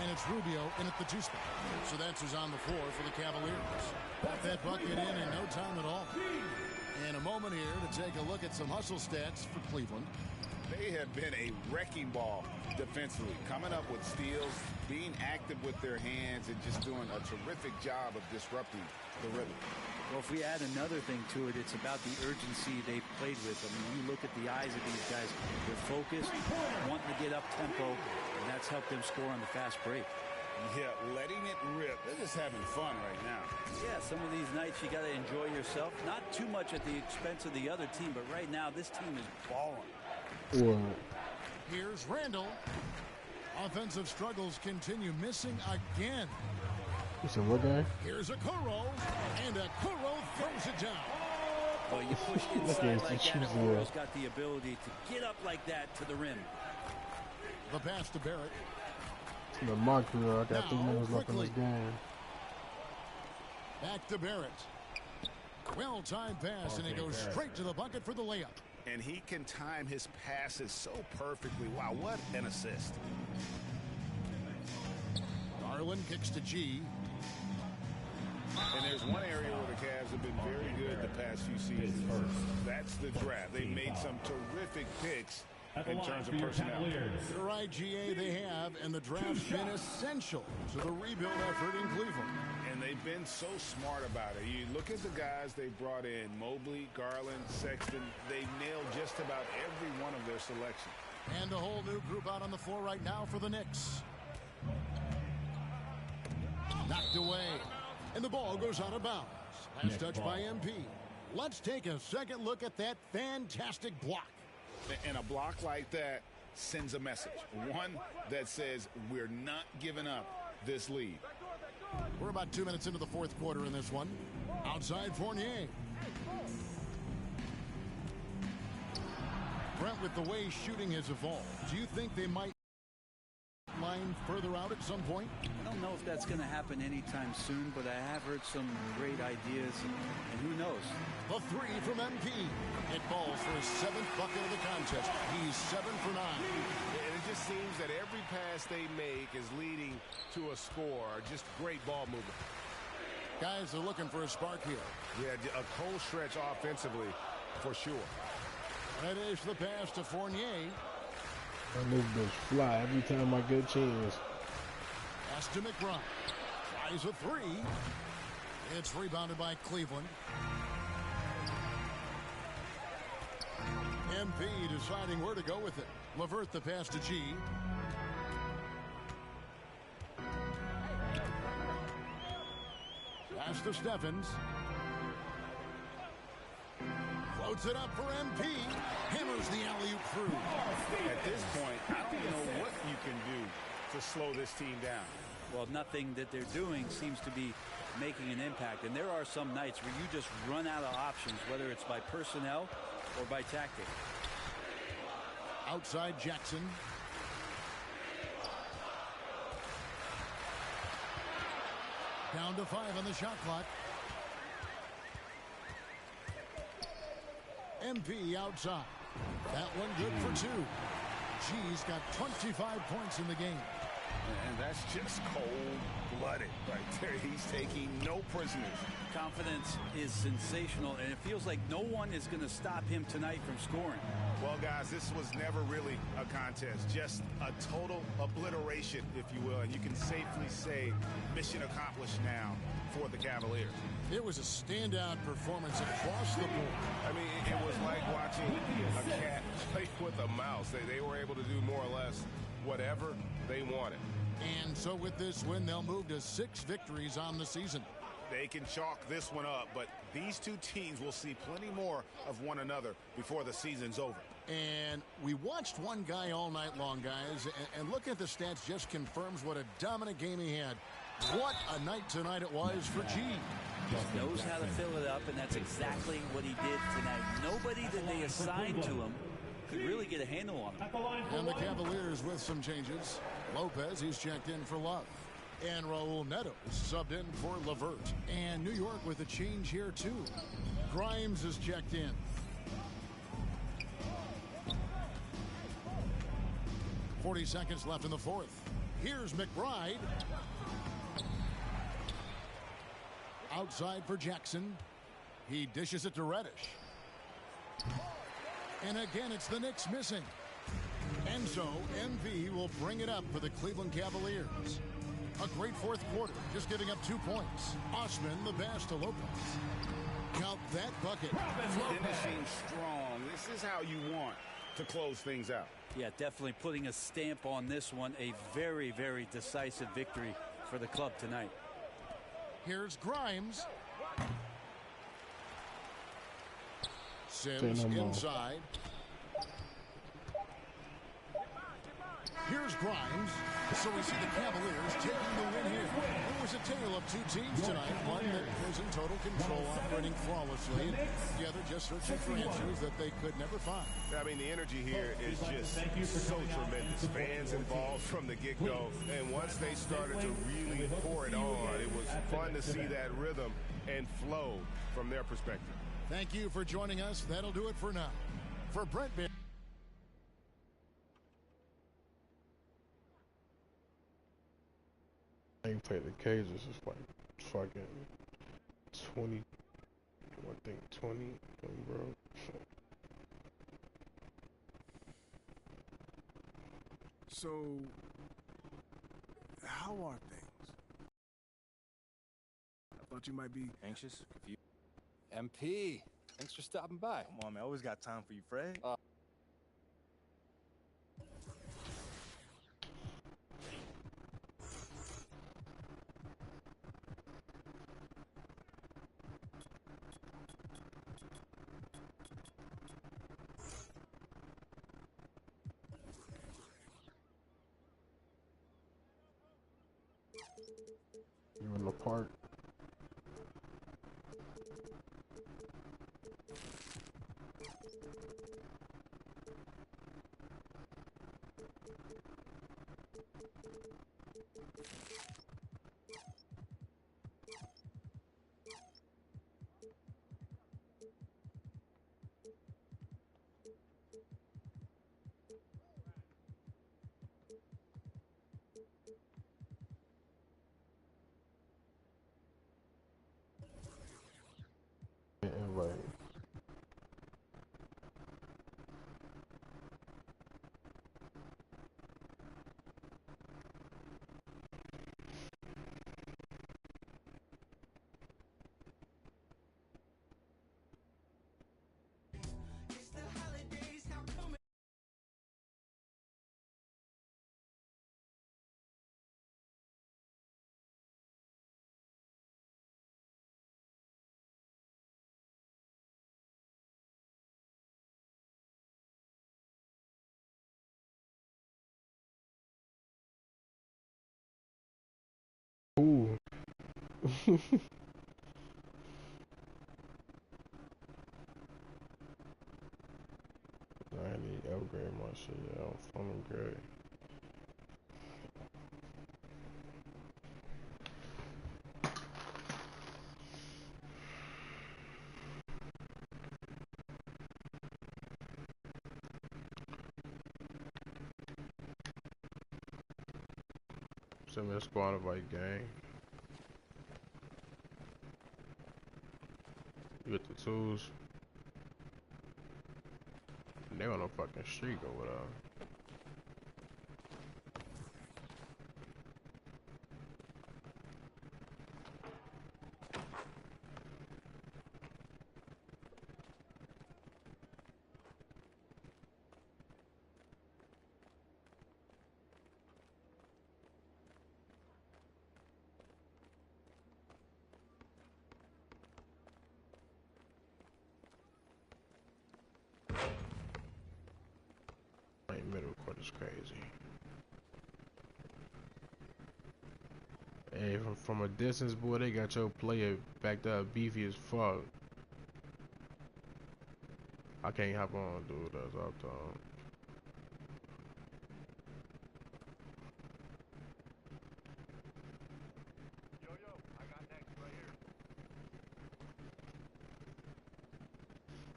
And it's Rubio in at the 2 spot. So that's who's on the floor for the Cavaliers. Got that bucket in no time at all. And a moment here to take a look at some hustle stats for Cleveland. They have been a wrecking ball defensively, coming up with steals, being active with their hands, and just doing a terrific job of disrupting the rhythm. Well, if we add another thing to it, it's about the urgency they've played with. I mean, you look at the eyes of these guys, they're focused, wanting to get up tempo, and that's helped them score on the fast break. Yeah, letting it rip. They're just having fun right now. Yeah, some of these nights you got to enjoy yourself. Not too much at the expense of the other team, but right now this team is balling. Whoa. Here's Randall. Offensive struggles continue, missing again. Listen, what guy? Here's a Kuro, and a Kuro throws it down. Well, you push inside like that, and Kuro's got the ability to get up like that to the rim. The pass to Barrett. The mark Kuro, I got 3 minutes left in this game. Back to Barrett. Well-timed pass, and it goes straight to the bucket for the layup. And he can time his passes so perfectly. Wow, what an assist. Garland kicks to G. And there's one area where the Cavs have been very good the past few seasons. That's the draft. They made some terrific picks in terms of personnel. You're right, GA, they have, and the draft's been essential to the rebuild effort in Cleveland. And they've been so smart about it. You look at the guys they brought in, Mobley, Garland, Sexton. They nailed just about every one of their selections. And a whole new group out on the floor right now for the Knicks. Knocked away. And the ball goes out of bounds. Last touch by MP. Let's take a second look at that fantastic block. And a block like that sends a message. One that says we're not giving up this lead. We're about 2 minutes into the fourth quarter in this one. Outside Fournier. Brent, with the way shooting has evolved, do you think they might line further out at some point? I don't know if that's going to happen anytime soon, but I have heard some great ideas, and who knows? The three from MP. It falls for his 7th bucket of the contest. He's 7 for 9. And it just seems that every pass they make is leading to a score. Just great ball movement. Guys are looking for a spark here. Yeah, a cold stretch offensively for sure. That is the pass to Fournier. And this bitch fly every time I get a chance. Pass to McBride. Tries a three. It's rebounded by Cleveland. MP deciding where to go with it. LeVert the pass to G. Pass to Steffens. Floats it up for MP. Hammers the alley-oop through. At this point, I don't know what you can do to slow this team down. Well, nothing that they're doing seems to be making an impact. And there are some nights where you just run out of options, whether it's by personnel or by tactic. Outside Jackson. Down to 5 on the shot clock. MP outside. That one good for 2. G's got 25 points in the game. And that's just cold-blooded right there. He's taking no prisoners. Confidence is sensational, and it feels like no one is going to stop him tonight from scoring. Well, guys, this was never really a contest. Just a total obliteration, if you will. And you can safely say mission accomplished now for the Cavaliers. It was a standout performance across the board. I mean, it was like watching a cat play with a mouse. They were able to do more or less whatever they wanted. And so with this win, they'll move to 6 victories on the season. They can chalk this one up, but these two teams will see plenty more of one another before the season's over. And we watched one guy all night long, guys, and looking at the stats just confirms what a dominant game he had. What a night tonight it was for G. He knows how to fill it up, and that's exactly what he did tonight. Nobody that they assigned to him could really get a handle on him. And the Cavaliers with some changes. Lopez, he's checked in for Love. And Raul Neto subbed in for LeVert. And New York with a change here, too. Grimes is checked in. .40 seconds left in the fourth. Here's McBride. Outside for Jackson. He dishes it to Reddish. And again, it's the Knicks missing. And so, MV will bring it up for the Cleveland Cavaliers. A great fourth quarter, just giving up 2 points. Osman, the pass to Lopez. Count that bucket. Finishing strong. This is how you want to close things out. Yeah, definitely putting a stamp on this one. A very, very decisive victory for the club tonight. Here's Grimes. Sims inside. Here's Grimes. So we see the Cavaliers taking the win here. It was a tale of 2 teams tonight. One that was in total control, operating flawlessly. And the other just searching for answers that they could never find. I mean, the energy here is just so tremendous. Fans involved from the get-go. And once they started to really pour it on, it was fun to see that rhythm and flow from their perspective. Thank you for joining us. That'll do it for now. For Brent Bear. They played the Cages is like fucking 20, I think 20, bro. So, how are things? I thought you might be anxious, confused. MP, thanks for stopping by. Come on, man. I always got time for you, Fred. You in the park? Invite. Ooh. I need to upgrade my shit. Yeah, I'm feeling good. Send me a squad invite, gang. You get the tools. They on a fucking streak over there. Right, middle court is crazy. Hey, from a distance, boy, they got your player backed up beefy as fuck. I can't hop on, dude. That's up to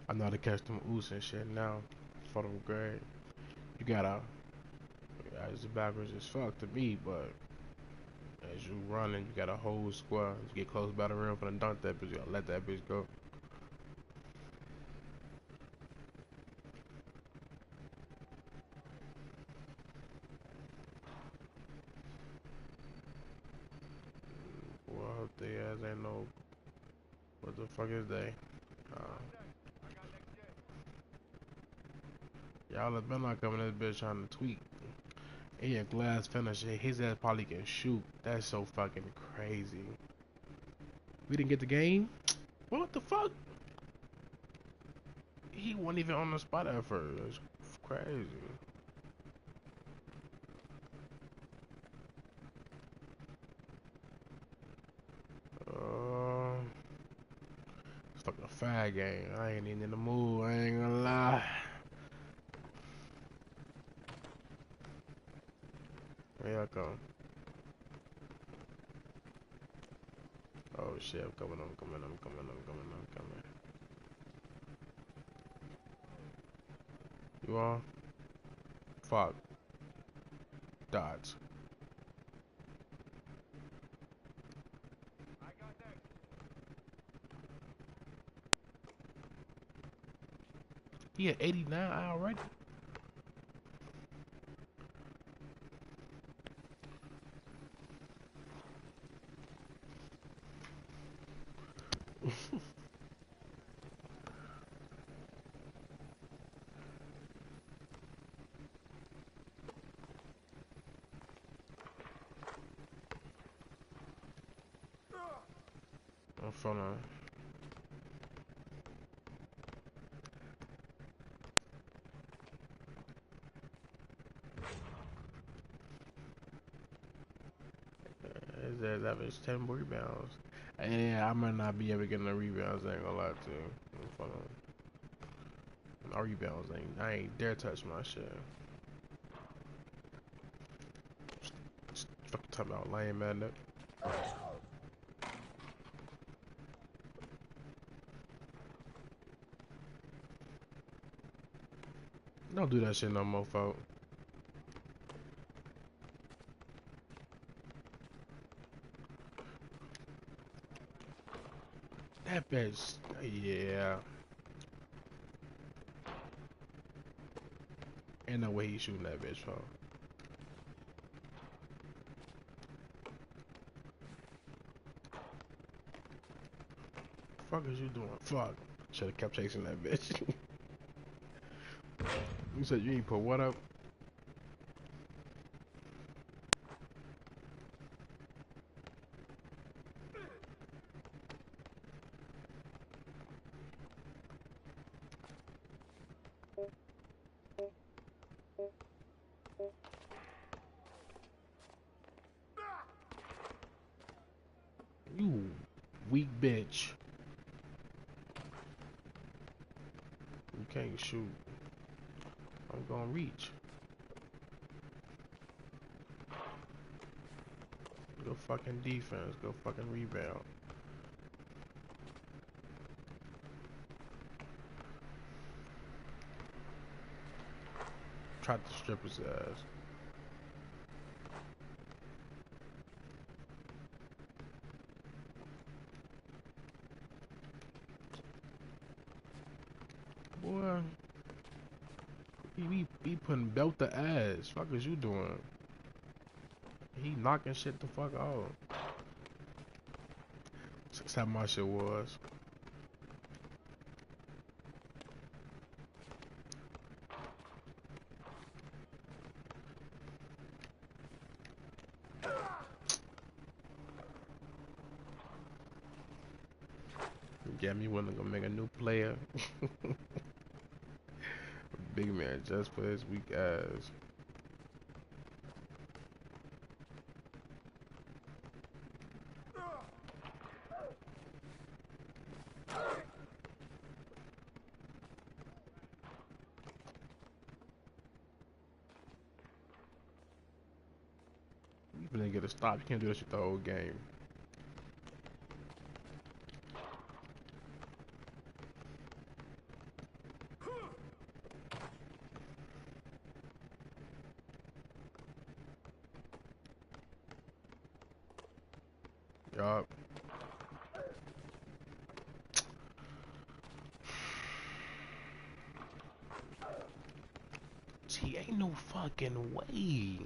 I know how to catch them ooze and shit now. For them grade. You gotta, it's backwards as fuck to me, but as you running, you gotta hold square. You get close by the rim for the dunk that bitch, you gotta let that bitch go. Well, I hope they ass ain't no, what the fuck is they? Y'all have been not coming this bitch trying to tweak. He a glass finisher. His ass probably can shoot. That's so fucking crazy. We didn't get the game? What the fuck? He wasn't even on the spot at first. That's crazy. It's fucking a fag game. I ain't even in the mood. I ain't gonna lie. Here I come. Oh shit, I'm coming. You on? Fuck. Dots. He at 89 already? I'm from His ass averaged 10 rebounds. And yeah, I might not be able to get no rebounds, I ain't gonna lie to you. My rebounds I ain't dare touch my shit. Fucking talking about lame, man. Don't do that shit no more, folk. That bitch, yeah. Ain't no way he's shooting that bitch, folk. Fuck is you doing? Fuck. Should've kept chasing that bitch. You said you ain't put what up? You weak bitch. You can't shoot. I'm gonna reach. Go fucking defense. Go fucking rebound. Tried to strip his ass. Boy. He putting belt the ass. Fuck is you doing? He knocking shit the fuck out. That's how my shit was. Get me wanting to go make a new player. Big man just for his weak ass. You better get a stop. You can't do that shit the whole game. Yup. Gee, ain't no fucking way.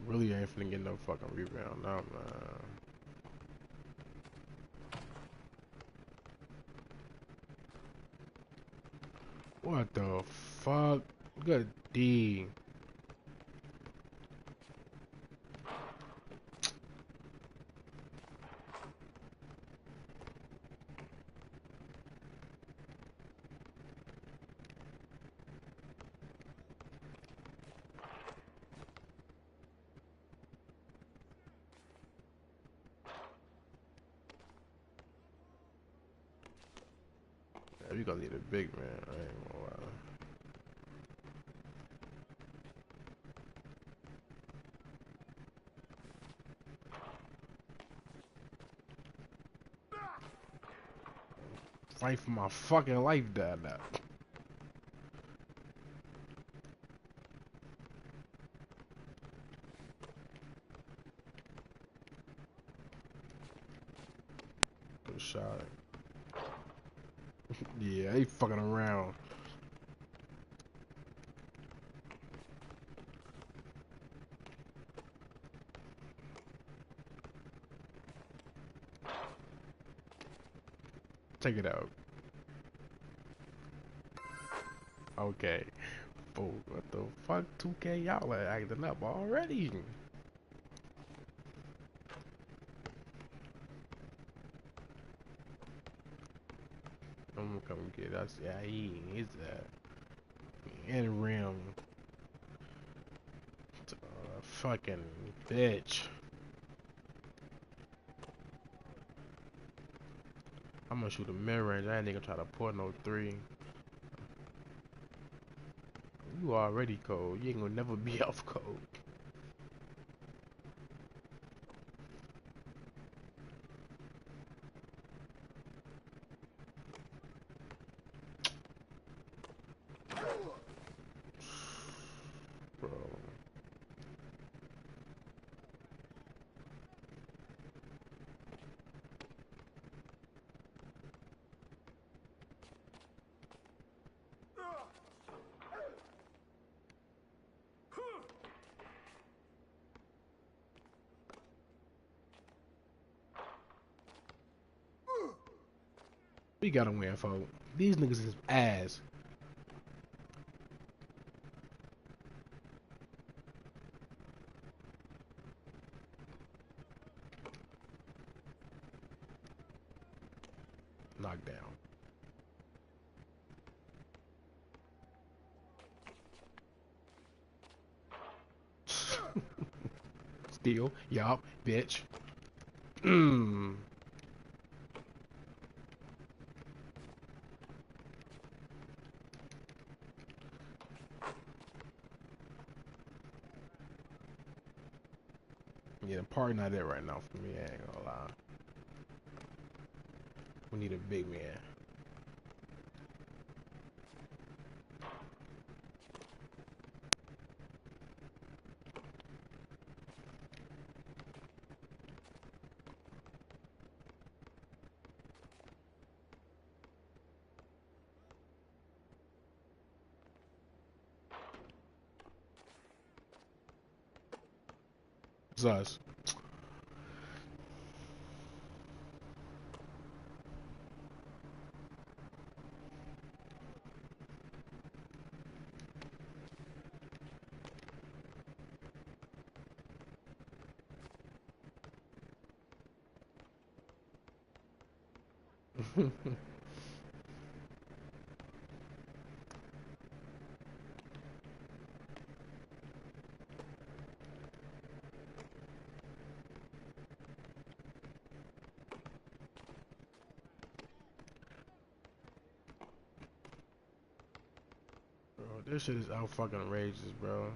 Really ain't finna get no fucking rebound now, man. What the fuck? Good D. Yeah, we gonna need a big man. I ain't gonna lie. Fight for my fucking life, dad. Now. Good shot. Yeah, he fucking around. Take it out. Okay. Oh, what the fuck? 2K, y'all are acting up already. I'm gonna come get us. Yeah, he is that. And rim. Fucking bitch. I'm gonna shoot a mid-range. I ain't nigga try to pour no 3. You already cold. You ain't gonna never be off cold. Bro. We gotta win, folks. These niggas is ass. Knockdown. Steal. Yup, bitch. Mmm. Yeah, the party not there right now for me, I ain't gonna lie. We need a big man. It's us. Bro, this shit is out fucking outrageous, bro.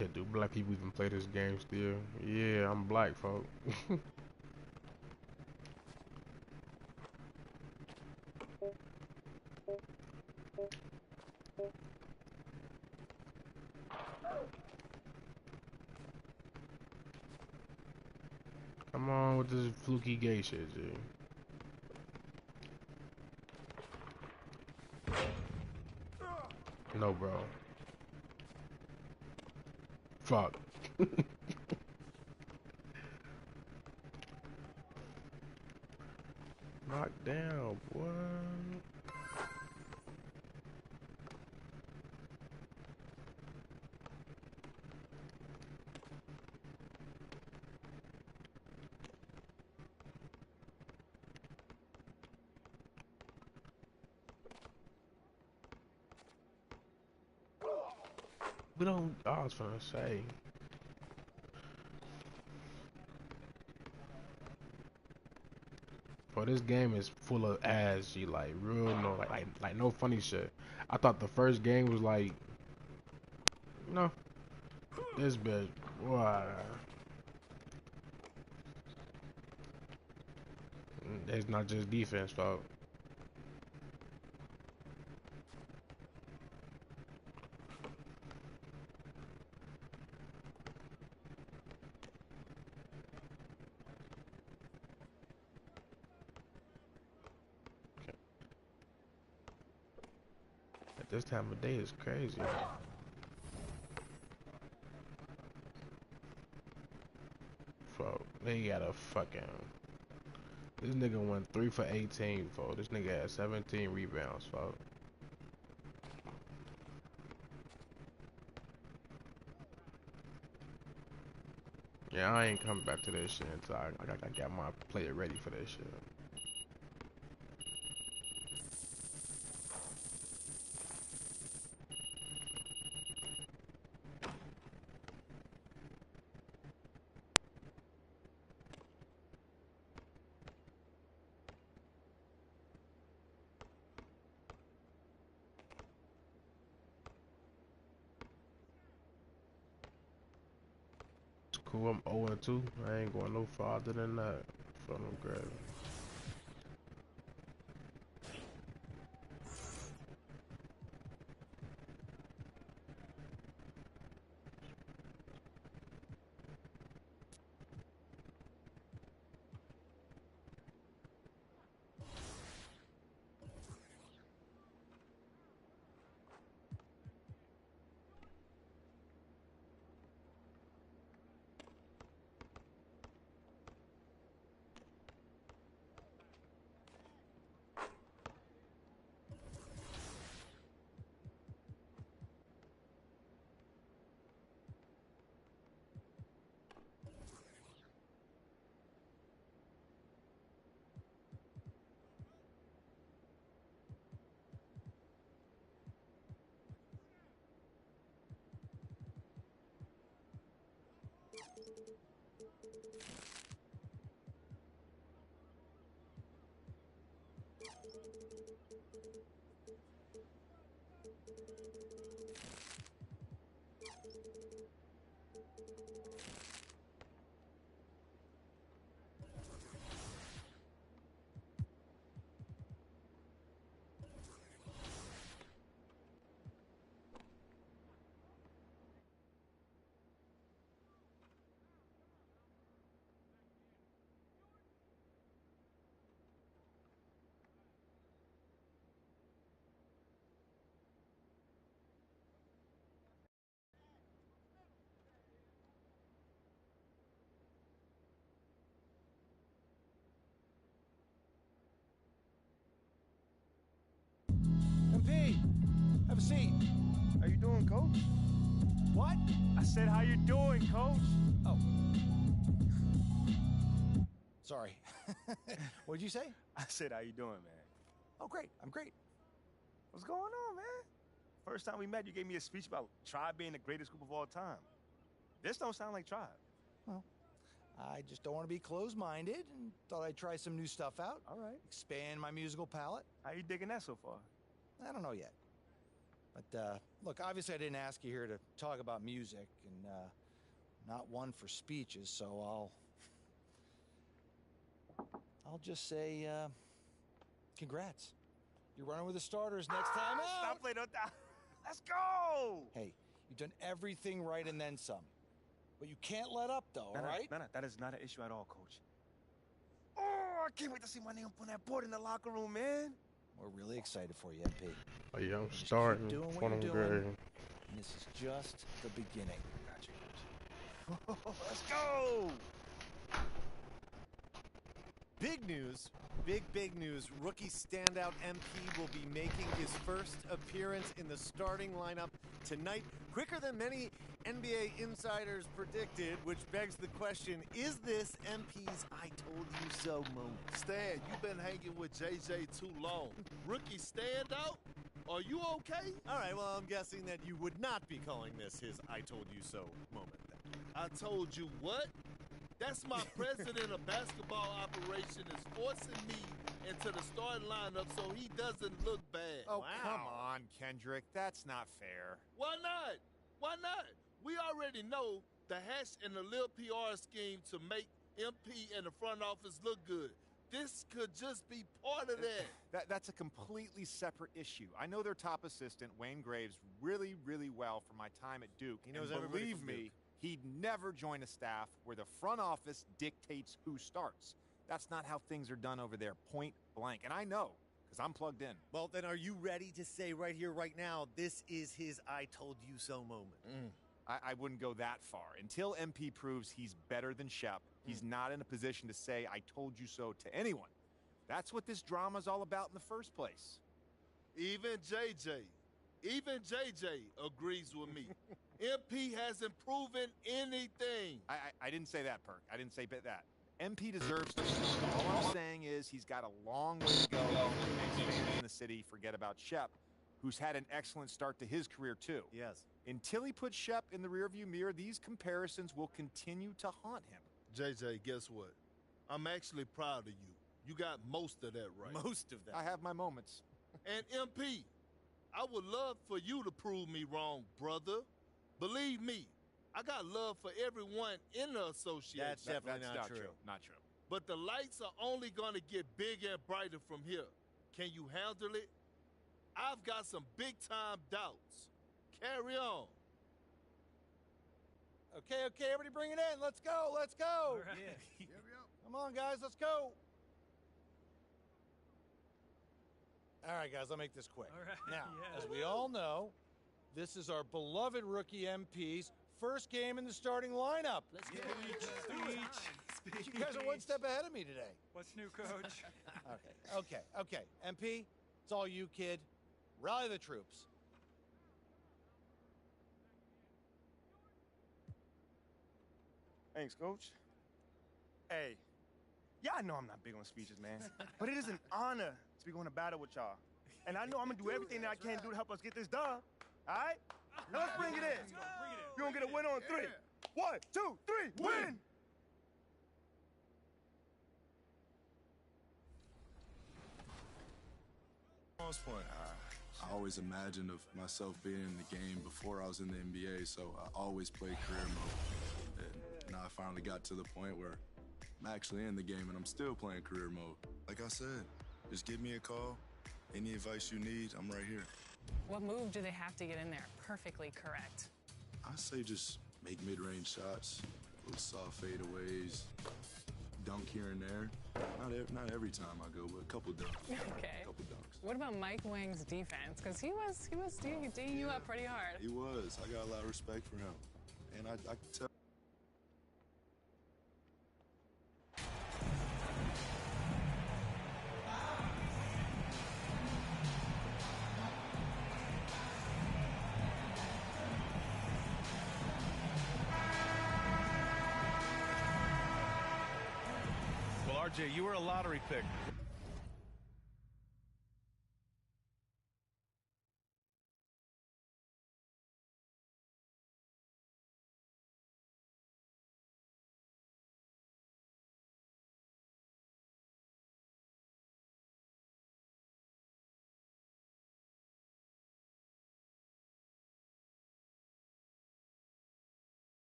Yeah, do black people even play this game still? Yeah, I'm black, folk. Come on with this fluky gay shit, G. No, bro. Fuck. Knock down, boy. We don't. I was gonna say. For this game is full of ass, G, like real no, like no funny shit. I thought the first game was like, you know, this bitch, wow. It's not just defense, folks. At this time of day is crazy. Fuck, they got a fucking. This nigga went 3 for 18, folks. This nigga had 17 rebounds, folks. Yeah, I ain't coming back to this shit until I got my player ready for this shit. Cool, I'm 0-2. I ain't going no farther than that. For no grab. MP, have a seat. How you doing, Coach? What? I said, how you doing, Coach? Oh. Sorry. What'd you say? I said, how you doing, man? Oh, great. I'm great. What's going on, man? First time we met, you gave me a speech about Tribe being the greatest group of all time. This don't sound like Tribe. Well, I just don't want to be closed-minded and thought I'd try some new stuff out. All right. Expand my musical palette. How you digging that so far? I don't know yet. But, look, obviously I didn't ask you here to talk about music, and, not one for speeches, so I'll just say, congrats. You're running with the starters next time out. Stop playing on that. Let's go. Hey, you've done everything right and then some. But you can't let up, though, all right? No, that is not an issue at all, Coach. Oh, I can't wait to see my name up on that board in the locker room, man. We're really excited for you, MP. A young starting for them grade. And this is just the beginning. Gotcha, Coach. Let's go. Big news, big news. Rookie standout MP will be making his first appearance in the starting lineup tonight. Quicker than many NBA insiders predicted, which begs the question, is this MP's I told you so moment? Stan, you've been hanging with JJ too long. Rookie standout? Are you okay? All right, well, I'm guessing that you would not be calling this his I told you so moment then. I told you what? That's my president of basketball operation is forcing me into the starting lineup so he doesn't look bad. Oh, come on, Kendrick. That's not fair. Why not? Why not? We already know the hash and the Lil PR scheme to make MP and the front office look good. This could just be part of that. That's a completely separate issue. I know their top assistant, Wayne Graves, really, really well from my time at Duke. He knows and everybody believe from me, Duke. He'd never join a staff where the front office dictates who starts. That's not how things are done over there, point blank. And I know, because I'm plugged in. Well, then are you ready to say right here, right now, this is his I told you so moment? I wouldn't go that far. Until MP proves he's better than Shep, he's not in a position to say, I told you so to anyone. That's what this drama's all about in the first place. Even JJ agrees with me. MP hasn't proven anything. I didn't say that, Perk. I didn't say that. MP deserves to start. All I'm saying is he's got a long way to go before he makes fans in the city forget about Shep, who's had an excellent start to his career, too. Yes. Until he puts Shep in the rearview mirror, these comparisons will continue to haunt him. JJ, guess what? I'm actually proud of you. You got most of that right. Most of that. I have my moments. And MP, I would love for you to prove me wrong, brother. Believe me, I got love for everyone in the association. That's definitely not true. Not true. But the lights are only going to get bigger and brighter from here. Can you handle it? I've got some big-time doubts. Carry on. Okay, everybody bring it in. Let's go, let's go. All right. Yeah. Come on, guys, let's go. All right, guys, I'll make this quick. All right. Now, Yeah. as we all know, this is our beloved rookie MP's first game in the starting lineup. Let's get Speech. You guys are one step ahead of me today. What's new, coach? Okay. MP, it's all you, kid. Rally the troops. Thanks, Coach. Hey, yeah, I know I'm not big on speeches, man. But it is an honor to be going to battle with y'all. And I know I'm going to do everything that I can do to help us get this done. All right? Now let's bring it in. You're going to get a win on 3. 1, 2, 3, win! I always imagined of myself being in the game before I was in the NBA, so I always played career mode. And now I finally got to the point where I'm actually in the game and I'm still playing career mode. Like I said, just give me a call. Any advice you need, I'm right here. What move do they have to get in there perfectly correct? I say just make mid-range shots, little soft fadeaways, dunk here and there. Not every time I go, but a couple dunks. Okay. A couple dunks. What about Mike Wang's defense? Because he was D'ing you up pretty hard. He was. I got a lot of respect for him. And I can tell. Well, RJ, you were a lottery pick.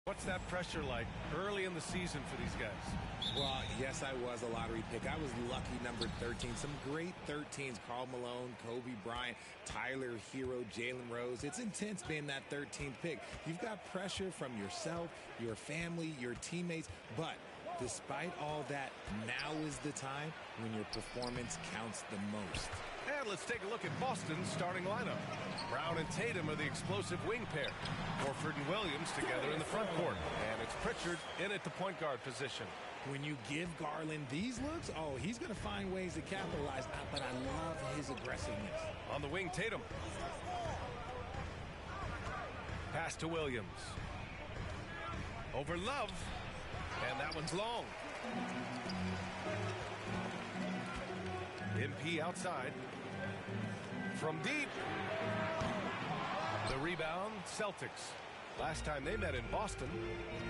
What's that pressure like early in the season for these guys? Well, yes, I was a lottery pick. I was lucky number 13. Some great 13s. Karl Malone, Kobe Bryant, Tyler Hero, Jalen Rose. It's intense being that 13th pick. You've got pressure from yourself, your family, your teammates. But despite all that, now is the time when your performance counts the most. And let's take a look at Boston's starting lineup. Brown and Tatum are the explosive wing pair. Horford and Williams together in the front court. And it's Pritchard in at the point guard position. When you give Garland these looks, oh, he's going to find ways to capitalize. But I love his aggressiveness. On the wing, Tatum. Pass to Williams. Over Love. And that one's long. MP outside. From deep. The rebound, Celtics. Last time they met in Boston.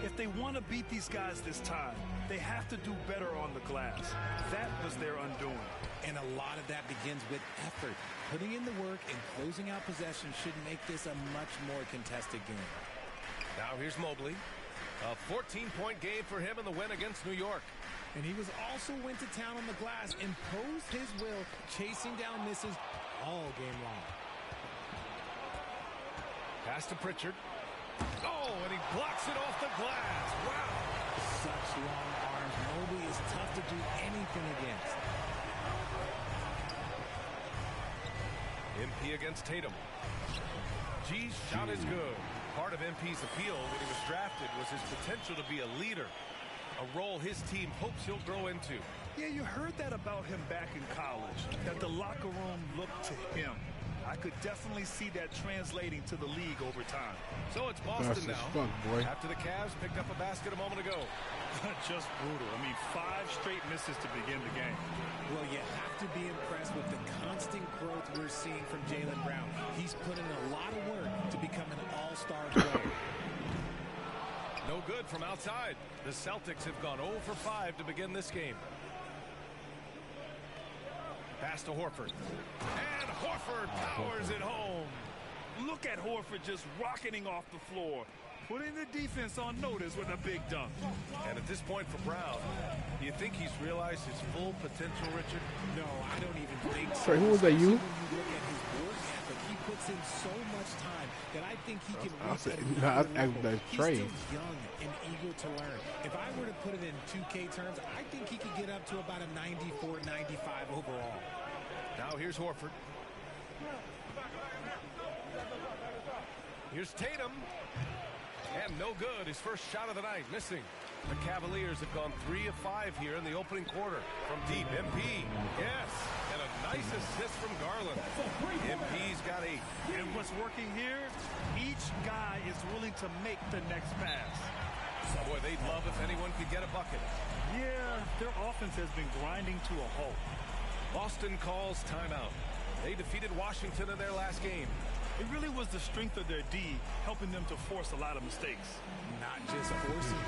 If they want to beat these guys this time, they have to do better on the glass. That was their undoing. And a lot of that begins with effort. Putting in the work and closing out possession should make this a much more contested game. Now here's Mobley. A 14-point game for him in the win against New York. And he was also went to town on the glass, imposed his will, chasing down misses all game long. Pass to Pritchard. Oh, and he blocks it off the glass. Wow. Such long arms. Mobley is tough to do anything against. MP against Tatum. G's shot is good. Part of MP's appeal when he was drafted was his potential to be a leader. A role his team hopes he'll grow into. Yeah, you heard that about him back in college, that the locker room looked to him. I could definitely see that translating to the league over time. So it's Boston now. After the Cavs picked up a basket a moment ago. Just brutal. I mean, 5 straight misses to begin the game. Well, you have to be impressed with the constant growth we're seeing from Jaylen Brown. He's put in a lot of work to become an all-star player. No good from outside. The Celtics have gone 0 for 5 to begin this game. Pass to Horford. And Horford powers it home. Look at Horford just rocketing off the floor, putting the defense on notice with a big dunk. And at this point for Brown, do you think he's realized his full potential, Richard? No, I don't even think so. Sorry, who was that, you? When you look at his work ethic, he puts in so much time that I think he can reach He's still young and eager to learn. If I were to put it in 2K terms, I think he could get up to about a 94, 95 overall. Now here's Horford. Here's Tatum. And no good. His first shot of the night, missing. The Cavaliers have gone 3 of 5 here in the opening quarter. From deep, MP. Yes. And a nice assist from Garland. MP's got 8. And what's working here, each guy is willing to make the next pass. Boy, they'd love if anyone could get a bucket. Yeah, their offense has been grinding to a halt. Boston calls timeout. They defeated Washington in their last game. It really was the strength of their D helping them to force a lot of mistakes. Not just forcing.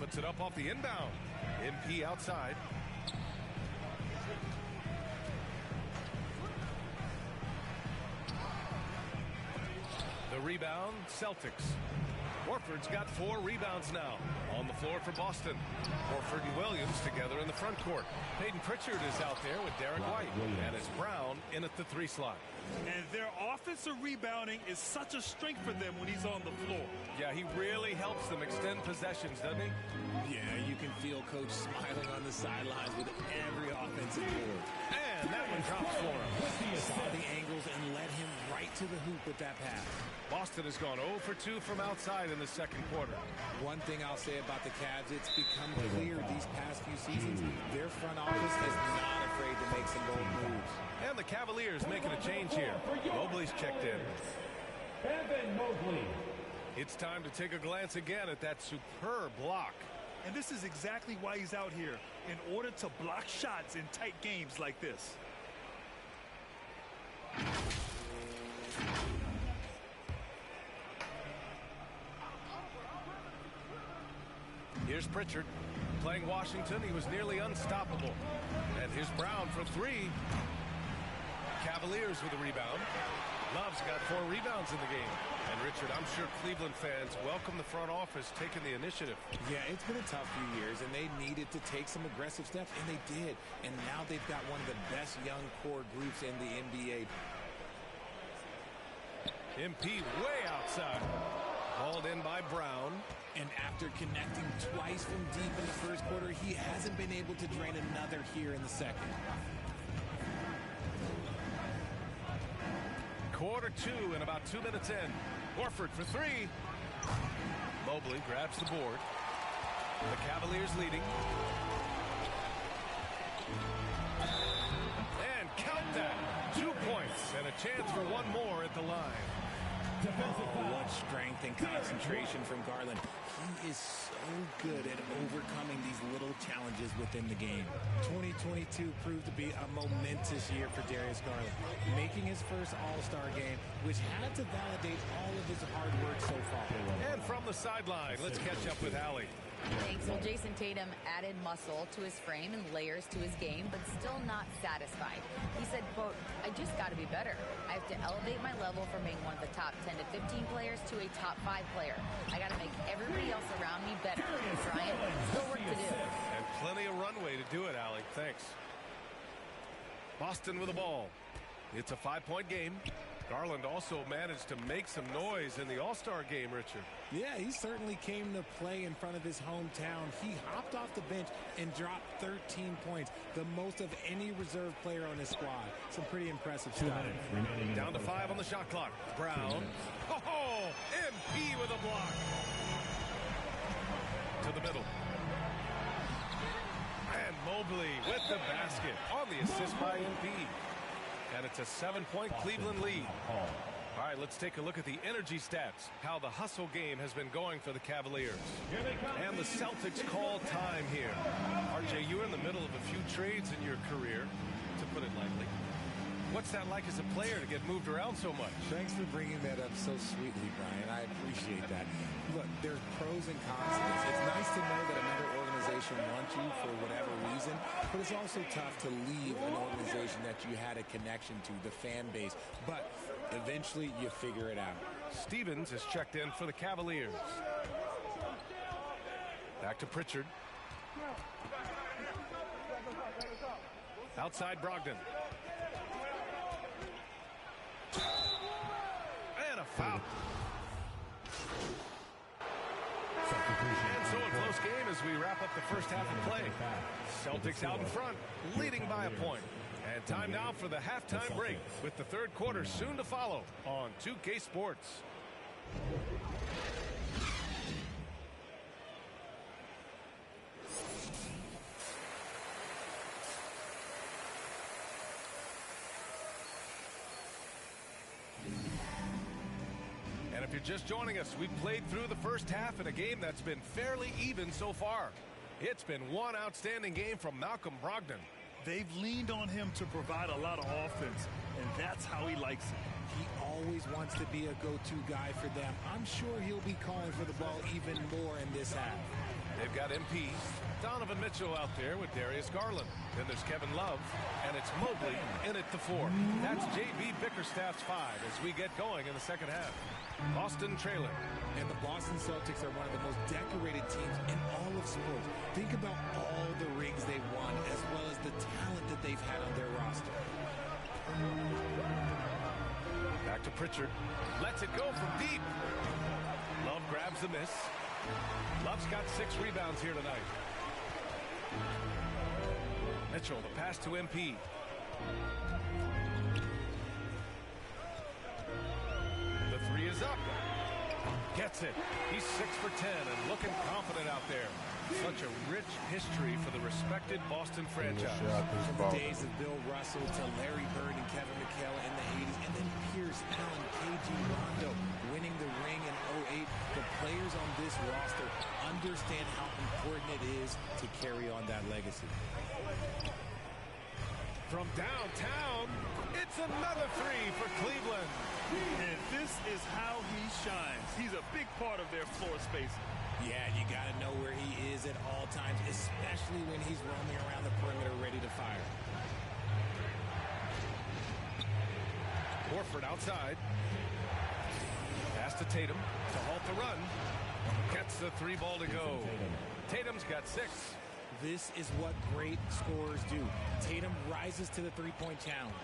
Puts it up off the inbound. MP outside. The rebound, Celtics. Horford's got 4 rebounds now. On the floor for Boston. Horford and Williams together in the front court. Peyton Pritchard is out there with Derek White. And it's Brown in at the 3 slot. And their offensive rebounding is such a strength for them when he's on the floor. Yeah, he really helps them extend possessions, doesn't he? Yeah, you can feel Coach smiling on the sidelines with every offensive board. And that one drops for him. Saw the angles and led him right to the hoop with that pass. Boston has gone 0 for 2 from outside in the second quarter. One thing I'll say about the Cavs, it's become clear these past few seasons, their front office is not afraid to make some bold moves. And the Cavaliers making a change here. Mobley's checked in. Evan Mobley. It's time to take a glance again at that superb block. And this is exactly why he's out here, in order to block shots in tight games like this. Here's Pritchard. playing Washington, he was nearly unstoppable. And here's Brown for three. Cavaliers with a rebound. Love's got 4 rebounds in the game. And Richard, I'm sure Cleveland fans welcome the front office taking the initiative. Yeah, it's been a tough few years, and they needed to take some aggressive steps, and they did. And now they've got one of the best young core groups in the NBA. MP way outside. Hauled in by Brown. And after connecting twice from deep in the first quarter, he hasn't been able to drain another here in the second. Quarter 2 and about 2 minutes in. Horford for 3. Mobley grabs the board. The Cavaliers leading. And count that. 2 points and a chance for one more at the line. Oh, what strength and concentration from Garland. He is so good at overcoming these little challenges within the game. 2022 proved to be a momentous year for Darius Garland, making his first All-Star game, which had to validate all of his hard work so far. And from the sideline, let's catch up with Allie. Thanks. Well, Jason Tatum added muscle to his frame and layers to his game, but still not satisfied. He said, quote, I just got to be better. I have to elevate my level from being one of the top 10 to 15 players to a top 5 player. I got to make everybody else around me better. Bryant, still work to do. And plenty of runway to do it, Allie. Thanks. Boston with the ball. It's a 5-point game. Garland also managed to make some noise in the All-Star game, Richard. Yeah, he certainly came to play in front of his hometown. He hopped off the bench and dropped 13 points, the most of any reserve player on his squad. Some pretty impressive stuff. Down to 5 on the shot clock. Brown. Oh, MP with a block. To the middle. And Mobley with the basket on the assist by MP. And it's a 7-point Cleveland lead. All right, let's take a look at the energy stats, how the hustle game has been going for the Cavaliers. And the Celtics call time here. RJ, you were in the middle of a few trades in your career, to put it lightly. What's that like as a player to get moved around so much? Thanks for bringing that up so sweetly, Brian. I appreciate that. Look, there's pros and cons to this. It's nice to know that another organization wants you for whatever reason, but it's also tough to leave an organization that you had a connection to, the fan base. But eventually you figure it out. Stevens is checked in for the Cavaliers. Back to Pritchard. Outside Brogdon. And a foul. And so a close game as we wrap up the first half of play. Celtics out in front, leading by a point. And time now for the halftime break, with the third quarter soon to follow on 2K Sports. And if you're just joining us, we've played through the first half in a game that's been fairly even so far. It's been one outstanding game from Malcolm Brogdon. They've leaned on him to provide a lot of offense, and that's how he likes it. He always wants to be a go-to guy for them. I'm sure he'll be calling for the ball even more in this half. They've got MP, Donovan Mitchell out there with Darius Garland. Then there's Kevin Love, and it's Mobley in at the 4. That's J.B. Bickerstaff's 5 as we get going in the second half. Boston trailing. And the Boston Celtics are one of the most decorated teams in all of sports. Think about all the rings they've won, as well as the talent that they've had on their roster. Back to Pritchard. Lets it go from deep. Love grabs the miss. Love's got 6 rebounds here tonight. Mitchell, the pass to MP. The 3 is up. Gets it. He's 6 for 10 and looking confident out there. Such a rich history for the respected Boston franchise. From the days of Bill Russell to Larry Bird and Kevin McHale in the 80s, and then Pierce, Allen, KG, Rondo winning the ring in 08. The players on this roster understand how important it is to carry on that legacy. From downtown, it's another 3 for Cleveland. And this is how he shines. He's a big part of their floor spacing. Yeah, you got to know where he is at all times, especially when he's roaming around the perimeter ready to fire. Horford outside. Pass to Tatum to halt the run. Gets the 3 ball to go. Tatum's got 6. This is what great scorers do. Tatum rises to the three-point challenge.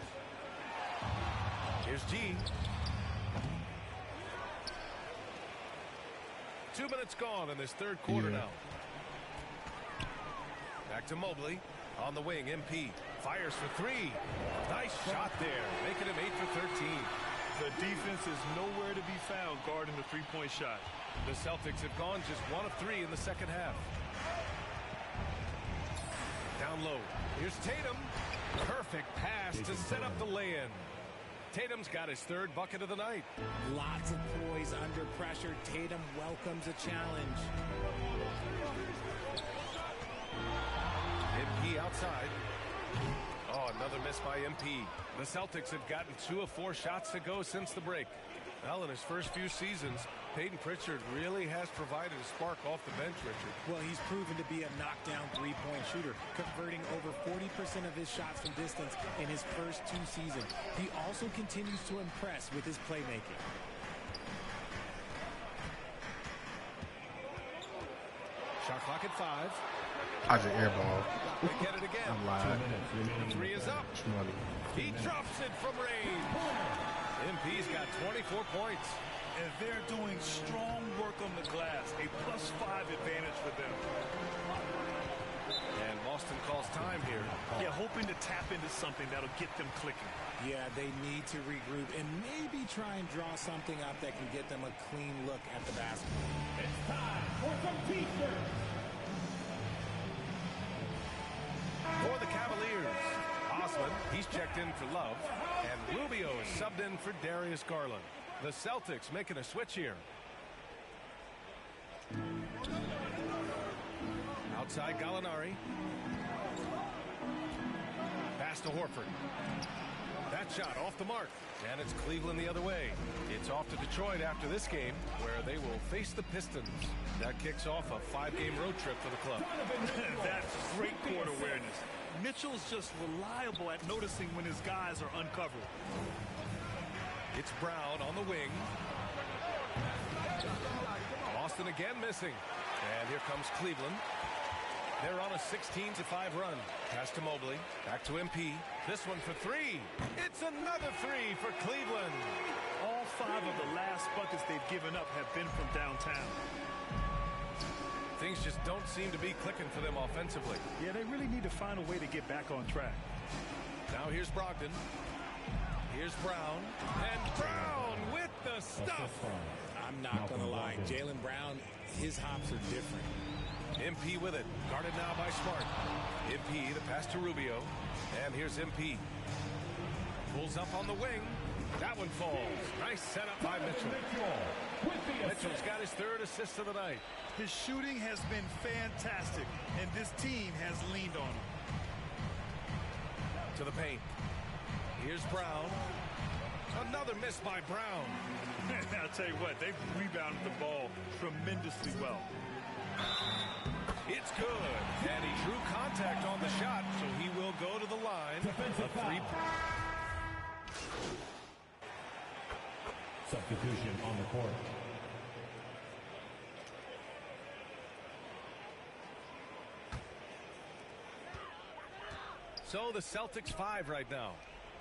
Here's G. 2 minutes gone in this third quarter now. Back to Mobley on the wing. MP fires for 3. Nice shot there, making him 8 for 13. The defense is nowhere to be found guarding the three-point shot. The Celtics have gone just 1 of 3 in the second half. Down low. Here's Tatum. Perfect pass to set up the lay-in. Tatum's got his 3rd bucket of the night. Lots of poise under pressure. Tatum welcomes a challenge. MP outside. Oh, another miss by MP. The Celtics have gotten 2 of 4 shots to go since the break. Well, in his first few seasons, Peyton Pritchard really has provided a spark off the bench, Richard. Well, he's proven to be a knockdown three-point shooter, converting over 40% of his shots from distance in his first 2 seasons. He also continues to impress with his playmaking. Shot clock at 5. I just airball. They get it again. I'm lying. The 3 is up. It's money. He drops it from range. MP's got 24 points. And they're doing strong work on the glass. A +5 advantage for them. And Boston calls time here. Yeah, hoping to tap into something that'll get them clicking. Yeah, they need to regroup and maybe try and draw something up that can get them a clean look at the basketball. It's time for some T-shirts. For the Cavaliers, Osman, he's checked in for Love, and Rubio is subbed in for Darius Garland. The Celtics making a switch here. Outside Gallinari. Pass to Horford. That shot off the mark. And it's Cleveland the other way. It's off to Detroit after this game, where they will face the Pistons. That kicks off a 5-game road trip for the club. That's great court awareness. Mitchell's just reliable at noticing when his guys are uncovered. It's Brown on the wing. Boston again missing. And here comes Cleveland. They're on a 16-5 run. Pass to Mobley. Back to MP. This one for 3. It's another 3 for Cleveland. All 5 of the last buckets they've given up have been from downtown. Things just don't seem to be clicking for them offensively. Yeah, they really need to find a way to get back on track. Now here's Brogdon. Here's Brown. And Brown with the stuff. I'm not going to lie. Jaylen Brown, his hops are different. MP with it. Guarded now by Smart. MP, the pass to Rubio. And here's MP. Pulls up on the wing. That one falls. Nice setup by Mitchell. Mitchell's got his 3rd assist of the night. His shooting has been fantastic, and this team has leaned on him. To the paint. Here's Brown. Another miss by Brown. I'll tell you what, they've rebounded the ball tremendously well. It's good. And he drew contact on the shot, so he will go to the line. Defensive foul. Substitution on the court. So the Celtics 5 right now.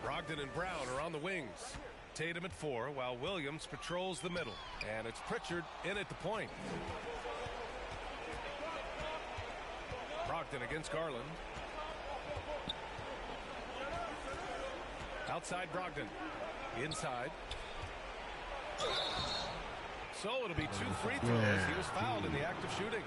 Brogdon and Brown are on the wings. Tatum at 4, while Williams patrols the middle. And it's Pritchard in at the point. Brogdon against Garland. Outside Brogdon. Inside. So it'll be 2 free throws. He was fouled in the act of shooting.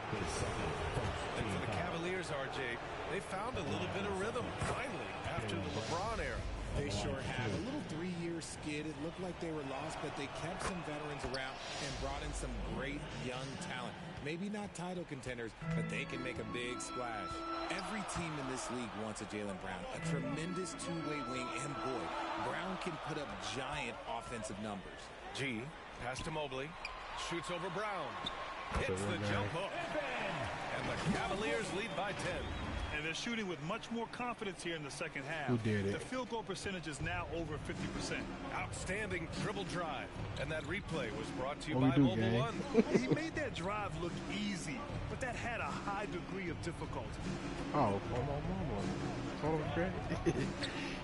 And for the Cavaliers, RJ, they found a little bit of rhythm, finally, after the LeBron era. They sure have. A little 3-year skid. It looked like they were lost, but they kept some veterans around and brought in some great young talent. Maybe not title contenders, but they can make a big splash. Every team in this league wants a Jaylen Brown, a tremendous 2-way wing, and boy, Brown can put up giant offensive numbers. G, pass to Mobley, shoots over Brown. Hits the jump hook. And the Cavaliers lead by 10. And they're shooting with much more confidence here in the second half. Who did it? The field goal percentage is now over 50%. Outstanding dribble drive. And that replay was brought to you What we by do, Mobile gang? One. He made that drive look easy, but that had a high degree of difficulty. Oh, okay.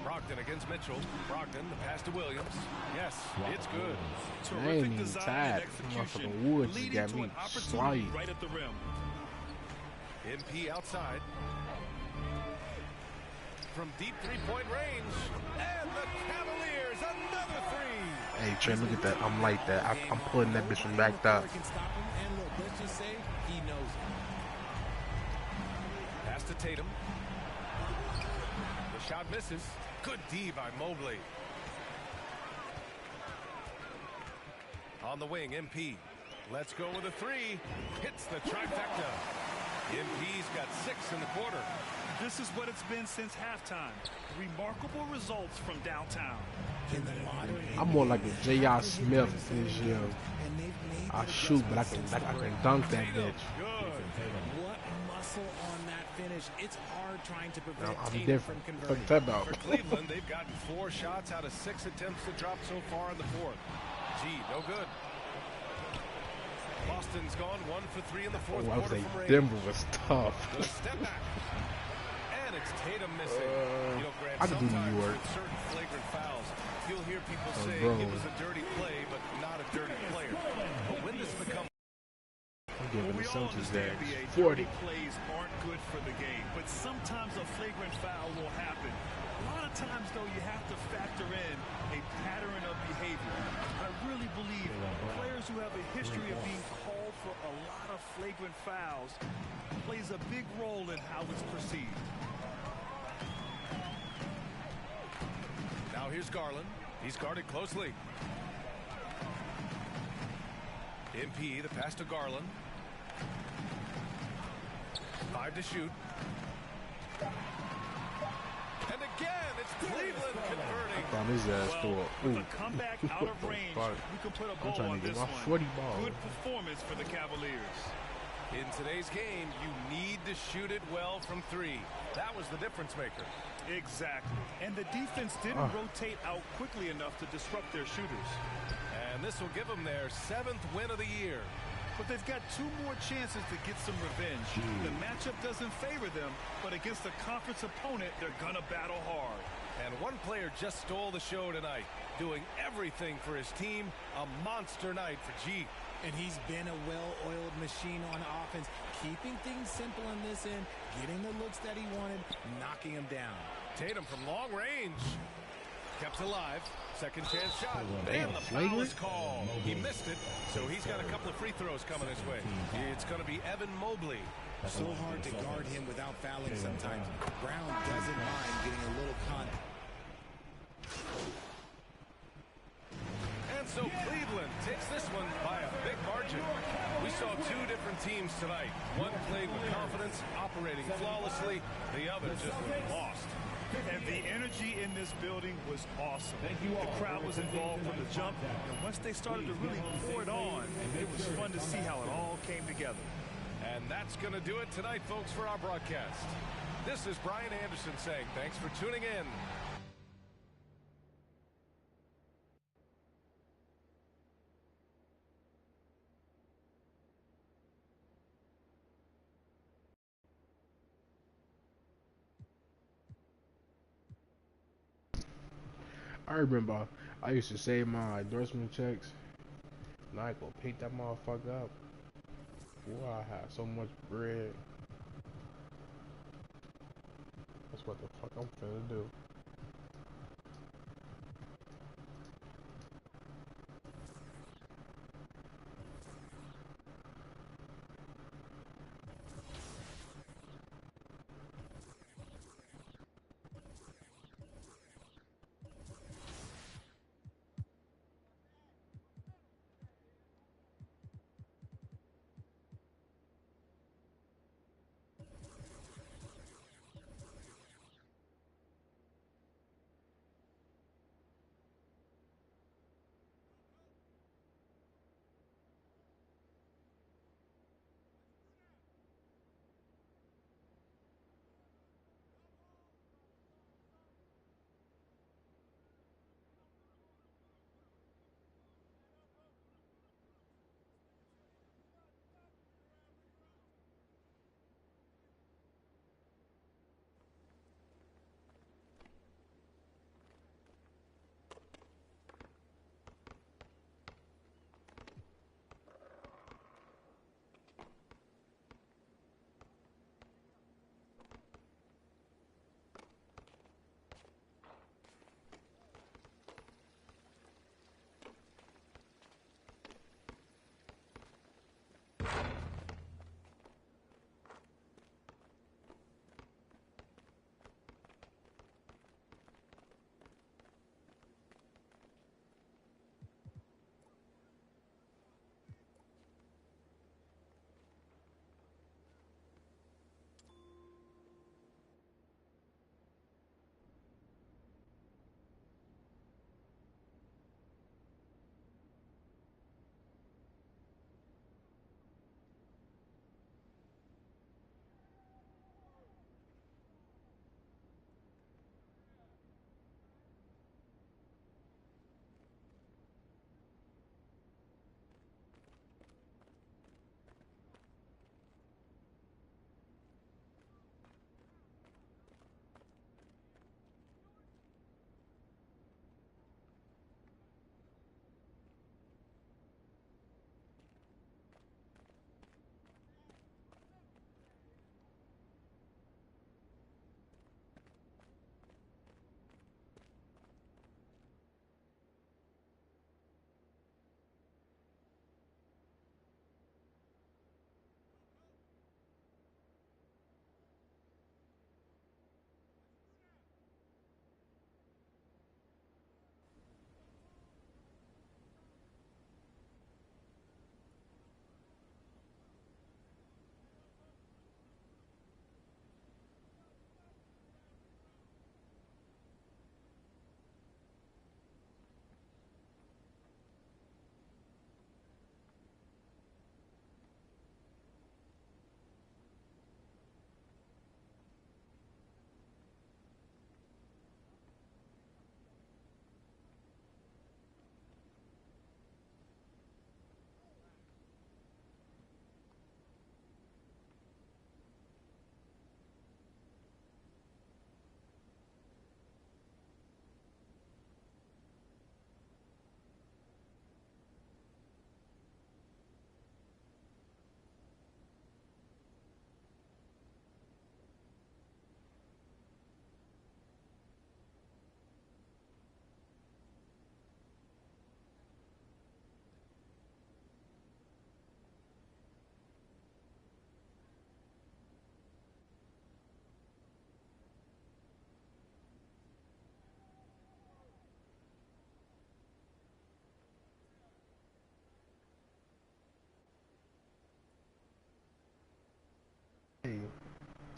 Brogdon against Mitchell. Brogdon, the pass to Williams. Yes, it's good. I ain't Terrific even design tired. and execution, Motherfucking Woods leading got to me an opportunity sliding. right at the rim. MP outside. From deep three-point range. And the Cavaliers, another three. Hey, Trey, look at that. I'm like that. I'm pulling that bitch from back up. And look, let's just say he knows it. Pass to Tatum. The shot misses. Good D by Mobley. On the wing, MP. Let's go with a three. Hits the trifecta. MP's got 6 in the quarter. This is what it's been since halftime. Remarkable results from downtown. I'm more like a J.R. Smith this year. I shoot, but I can dunk that bitch. What muscle on that finish. It's hard trying to prevent I'm Tatum different. from Fuck converting. that about. For Cleveland, they've gotten 4 shots out of 6 attempts to drop so far in the fourth. G, no good. Boston's gone 1 for 3 in the fourth Oh, I was quarter like, from range. Denver was tough. The step back. And it's Tatum missing. You know, Grant, I could do sometimes New York. with certain flagrant fouls, you'll hear people Oh, say bro. it was a dirty play, but not a dirty player. But when this becomes I'm giving the We all Celtics understand that NBA 40. dirty plays aren't good for the game, but sometimes a flagrant foul will happen. A lot of times, though, you have to factor in a pattern of behavior. I really believe players who have a history of being called for a lot of flagrant fouls plays a big role in how it's perceived. now here's Garland. He's guarded closely. MP, the pass to Garland. 5 to shoot. And again, it's Cleveland converting. Found his ass Well, through with a a comeback out of range, we can put a I'm bow trying on to get this my one. 40 ball. Good performance for the Cavaliers. In today's game, you need to shoot it well from 3. That was the difference maker. Exactly. And the defense didn't rotate out quickly enough to disrupt their shooters. And this will give them their 7th win of the year. But they've got 2 more chances to get some revenge. The matchup doesn't favor them, but against a conference opponent, they're gonna battle hard. And one player just stole the show tonight, doing everything for his team. A monster night for G. And he's been a well-oiled machine on offense, keeping things simple in this end, getting the looks that he wanted, knocking them down. Tatum from long range. Kept alive. Second chance shot. Damn, And the foul flagrant? is called. He missed it, so he's got a couple of free throws coming his way. It's going to be Evan Mobley. So hard to guard him without fouling sometimes. Brown doesn't mind getting a little contact. And so Cleveland takes this one by a big margin. We saw 2 different teams tonight. One played with confidence, operating flawlessly. The other just lost. And the energy in this building was awesome. The crowd was involved from the jump, and once they started to really pour it on, it was fun to see how it all came together. And that's going to do it tonight, folks, for our broadcast. This is Brian Anderson saying thanks for tuning in. I remember I used to save my endorsement checks. Now I go pick that motherfucker up. Boy, I had so much bread. That's what the fuck I'm finna do.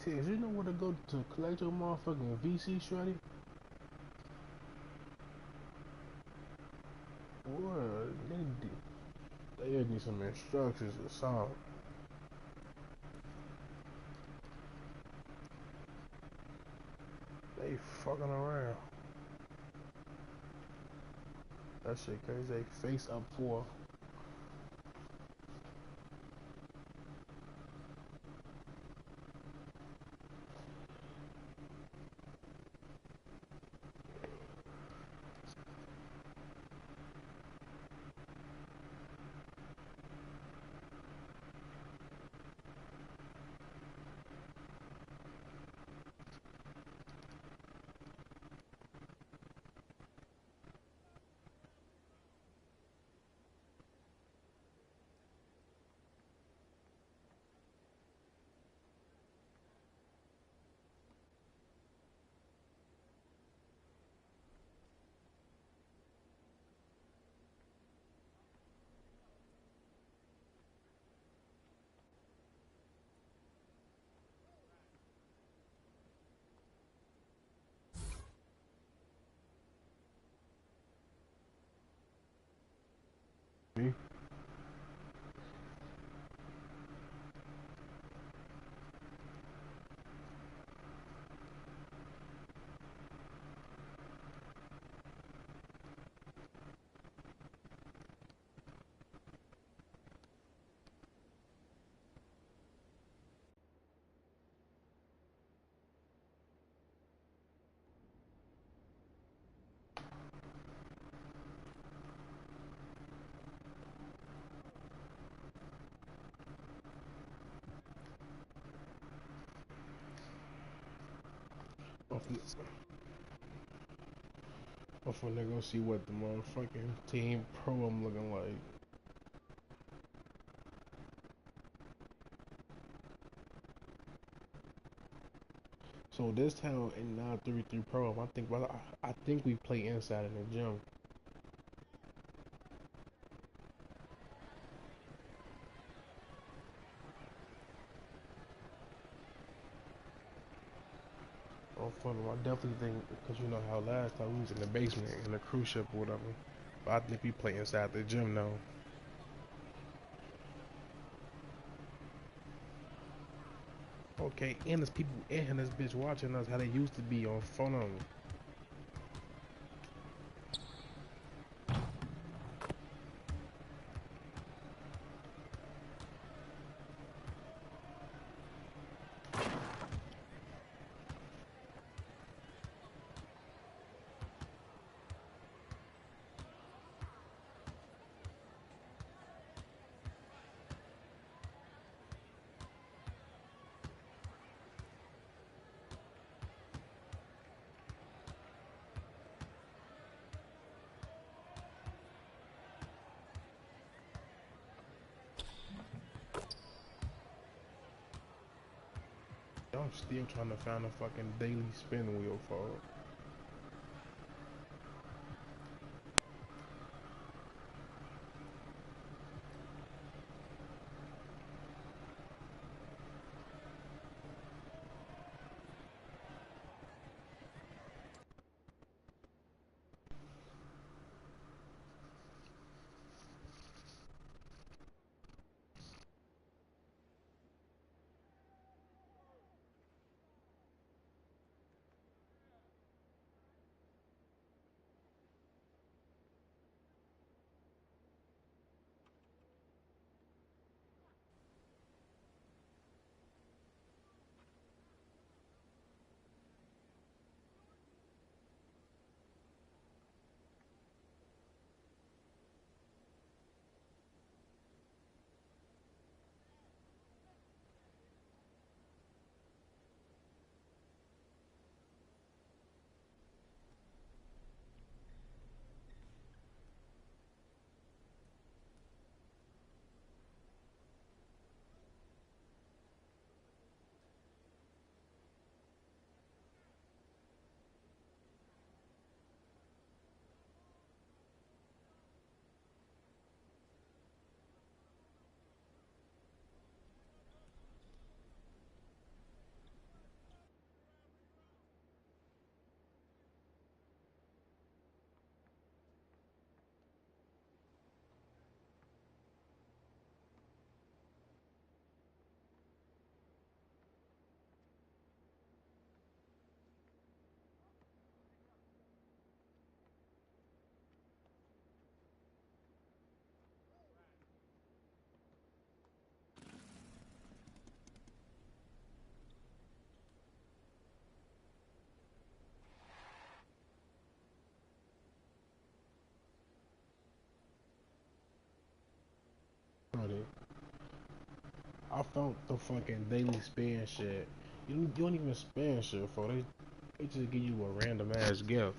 Tiz, you know where to go to collect your motherfucking VC, Shaudy? What? They need some instructions or something. They fucking around. That shit crazy. They face up for. Me? Before they go see what the motherfucking team pro I'm looking like. So this time in 933 Pro, I think we play inside in the gym. Oh, fun. I definitely think, because you know how last time we was in the basement in the cruise ship or whatever. But I think we play inside the gym now. Okay, and there's people in this bitch watching us how they used to be on phone. I'm still trying to find a fucking daily spin wheel for it. I found the fucking daily spin shit. You don't even spin shit for they just give you a random ass gift.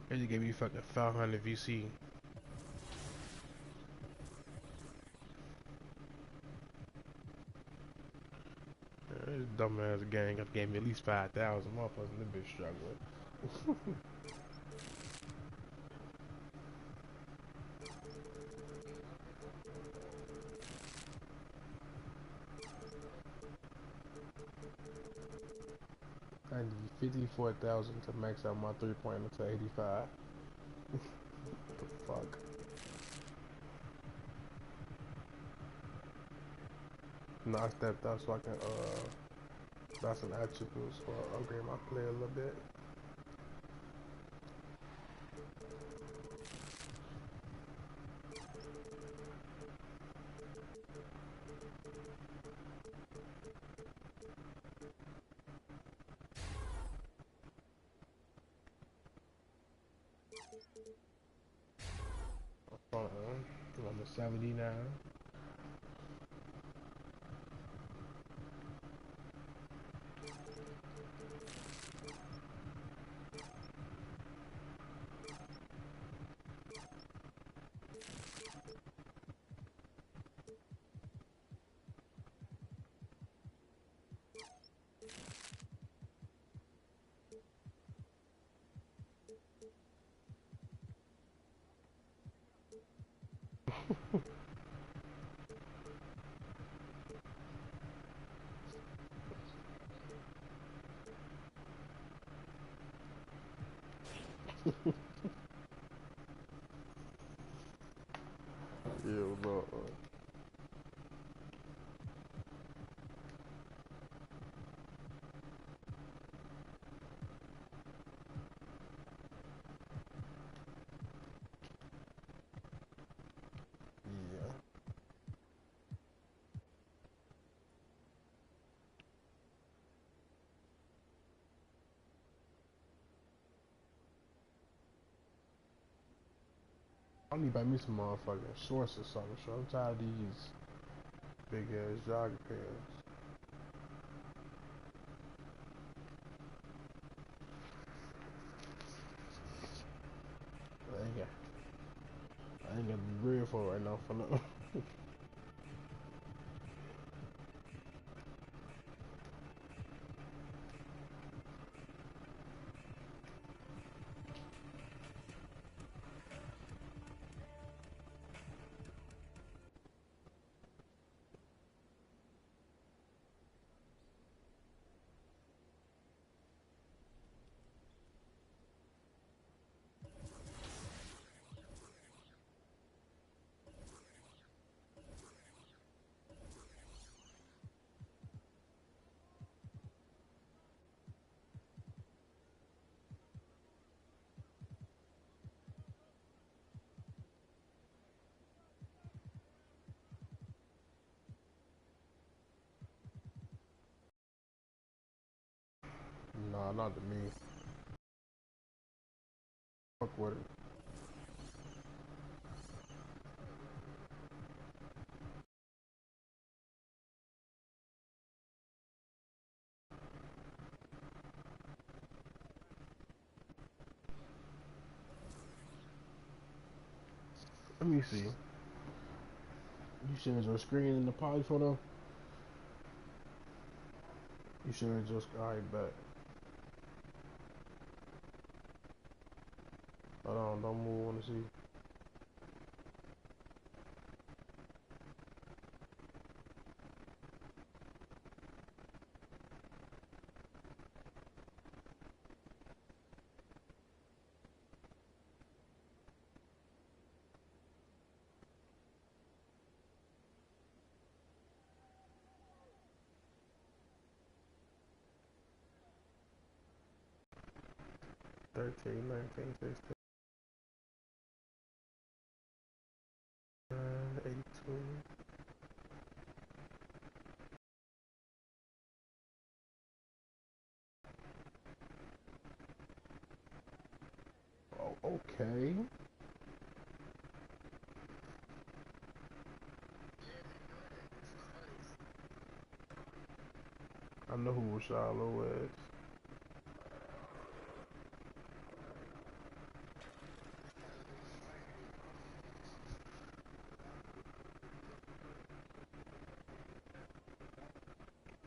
They just gave me fucking 500 VC. This dumbass gang gave me at least 5,000. Motherfuckers in this bitch struggling. I need 54,000 to max out my 3-pointer to 85. Fuck. No, I stepped up so I can buy some attributes for upgrade my play a little bit. I'm a 79. Yeah, bro. Yeah. I need to buy me some motherfucking shorts or something. So I'm tired of these big ass jogging pants. I ain't got the bread for it right now for nothing. Nah, not to me. Fuck with it. Let me see. You shared your screen in the poly photo? You shared your screen. Alright, bet. Hold on, don't move. I wanna see. Thirteen, 19, 16, 82. Oh, okay. know who Rashad Lowe is.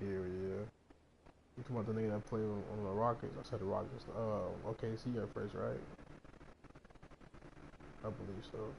Yeah. You talking about the nigga that played on the Rockets? I said the Rockets. OKC at first, right? I believe so.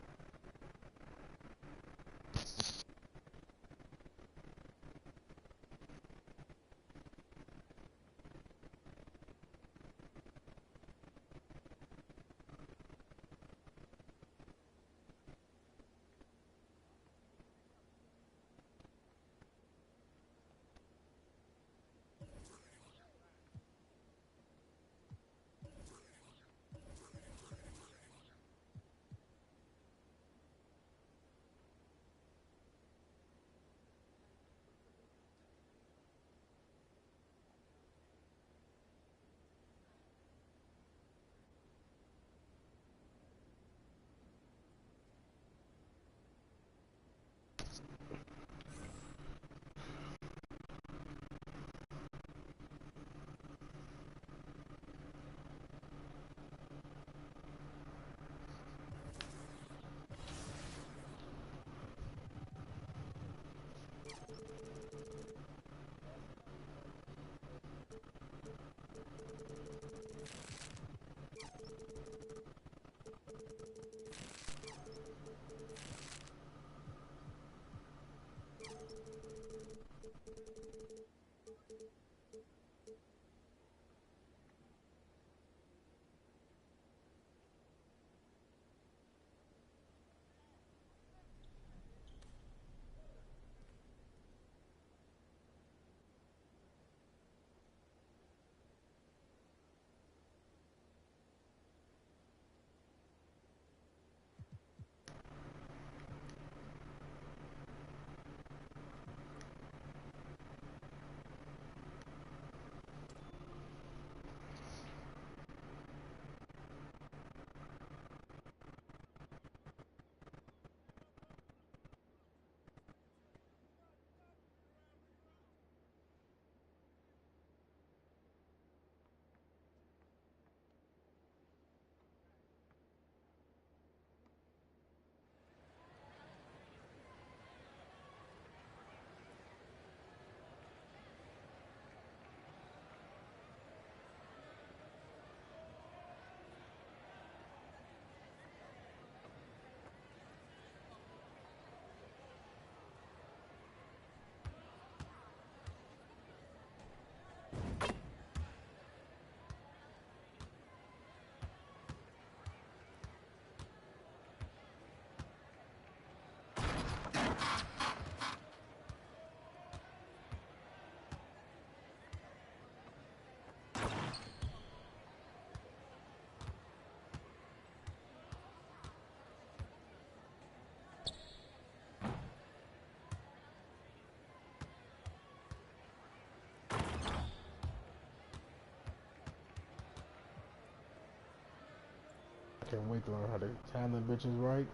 Can't wait to learn how to time the bitches right.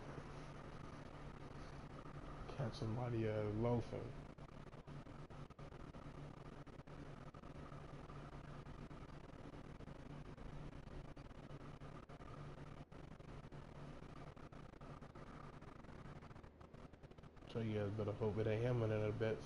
Catch somebody loafing. So you guys better hope it ain't him in a bit.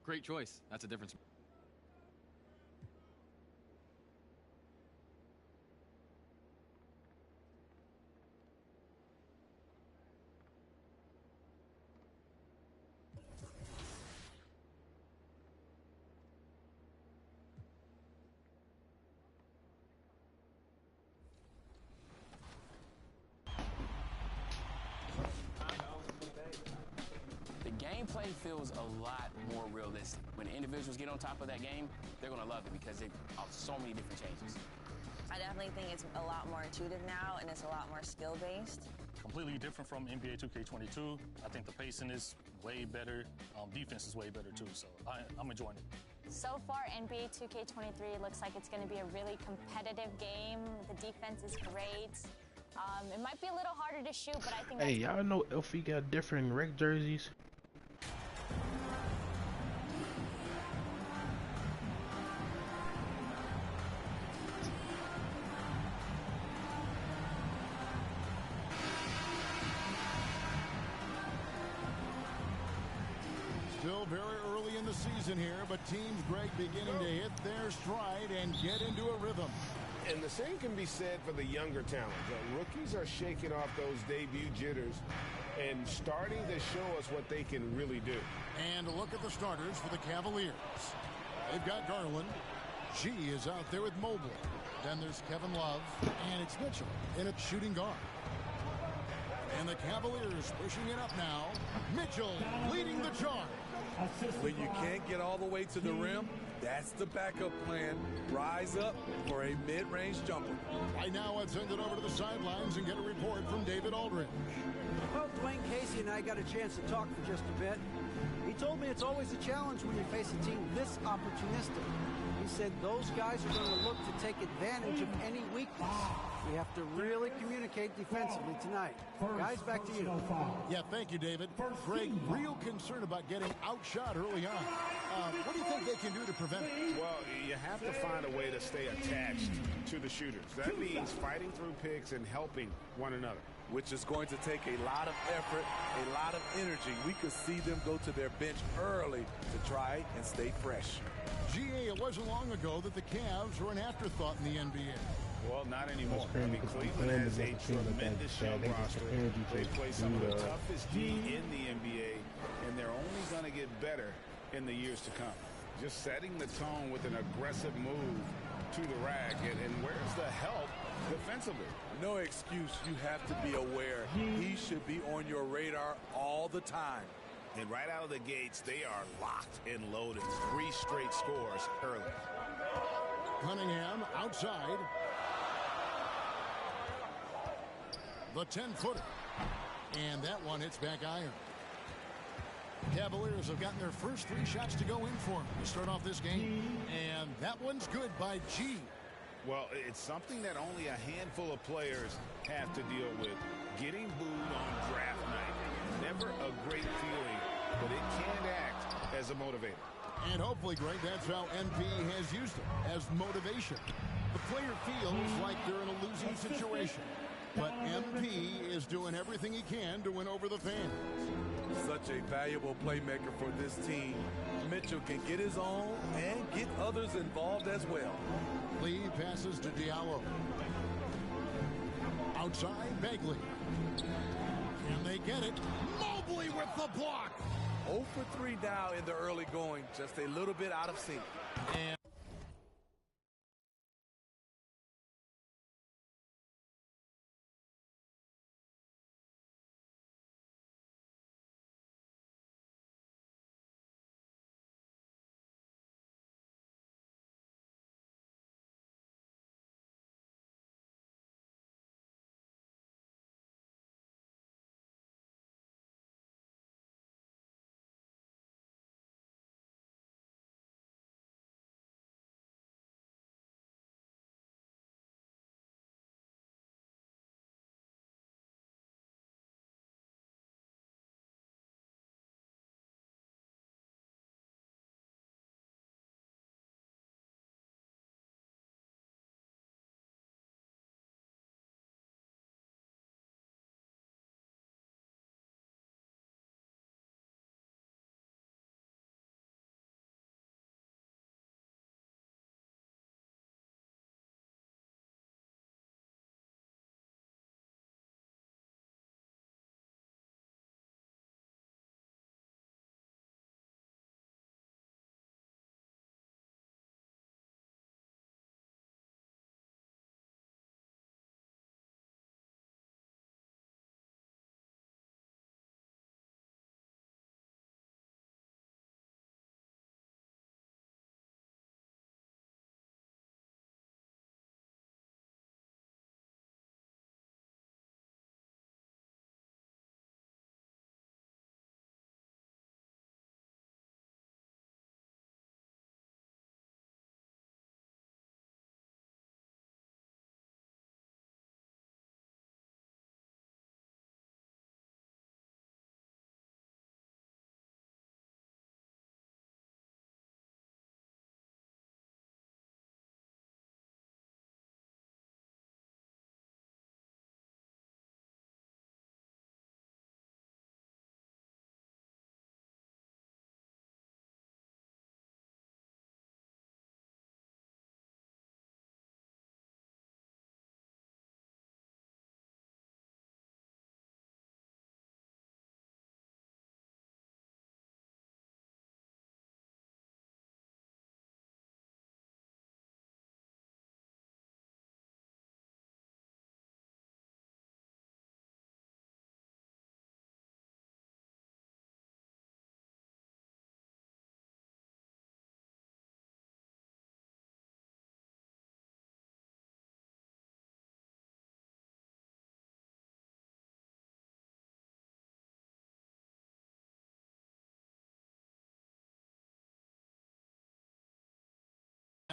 Great choice. That's a difference. The gameplay feels a lot more realistic. When individuals get on top of that game, they're going to love it because it so many different changes. I definitely think it's a lot more intuitive now, and it's a lot more skill-based. Completely different from NBA 2K22. I think the pacing is way better. Defense is way better, too, so I'm enjoying it. So far, NBA 2K23 looks like it's going to be a really competitive game. The defense is great. It might be a little harder to shoot, but I think Hey, y'all know Elfie got different rec jerseys? Still very early in the season here, but teams, Greg, beginning to hit their stride and get into a rhythm. And the same can be said for the younger talent. The rookies are shaking off those debut jitters and starting to show us what they can really do. And a look at the starters for the Cavaliers. They've got Garland. G is out there with Mobley. Then there's Kevin Love, and it's Mitchell in a shooting guard. And the Cavaliers pushing it up now. Mitchell leading the charge. When you can't get all the way to the rim, that's the backup plan. Rise up for a mid-range jumper. Right now, let's send it over to the sidelines and get a report from David Aldridge. Well, Dwayne Casey and I got a chance to talk for just a bit. He told me it's always a challenge when you face a team this opportunistic. He said those guys are going to look to take advantage of any weakness. We have to really communicate defensively tonight. Guys, back to you. Yeah, thank you, David. Greg, real concern about getting outshot early on. What do you think they can do to prevent it? Well, you have to find a way to stay attached to the shooters. That means fighting through picks and helping one another. Which is going to take a lot of effort, a lot of energy. We could see them go to their bench early to try and stay fresh. GA, it wasn't long ago that the Cavs were an afterthought in the NBA. Well, not anymore. I mean, Cleveland has a tremendous young roster. They play some of the toughest D in the NBA, and they're only going to get better in the years to come. Just setting the tone with an aggressive move to the rack, and where's the help defensively? No excuse. You have to be aware. He should be on your radar all the time. And right out of the gates, they are locked and loaded. 3 straight scores early. Cunningham outside. The 10-footer. And that one hits back iron. Cavaliers have gotten their first 3 shots to go in for them to start off this game. And that one's good by G. Well, it's something that only a handful of players have to deal with. Getting booed on draft night. Never a great feeling, but it can act as a motivator. And hopefully, Greg, that's how MP has used it, as motivation. The player feels like they're in a losing situation. But MP is doing everything he can to win over the fans. Such a valuable playmaker for this team. Mitchell can get his own and get others involved as well. Lee passes to Diallo. Outside, Bagley. Can they get it? Mobley with the block. 0 for 3 now in the early going. Just a little bit out of sync. And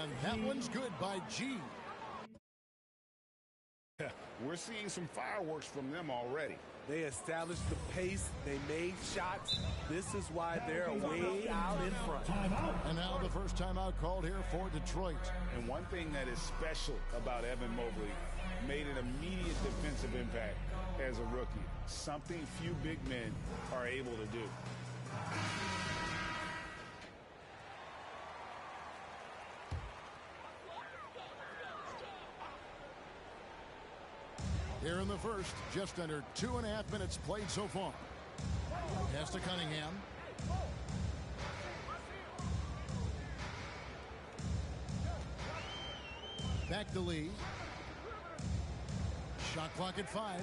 And that one's good by G. We're seeing some fireworks from them already. They established the pace. They made shots. This is why they're way out in front. And now the first timeout called here for Detroit. And one thing that is special about Evan Mobley, made an immediate defensive impact as a rookie. Something few big men are able to do. Here in the first, just under 2.5 minutes played so far. Pass to Cunningham. Back to Lee. Shot clock at 5.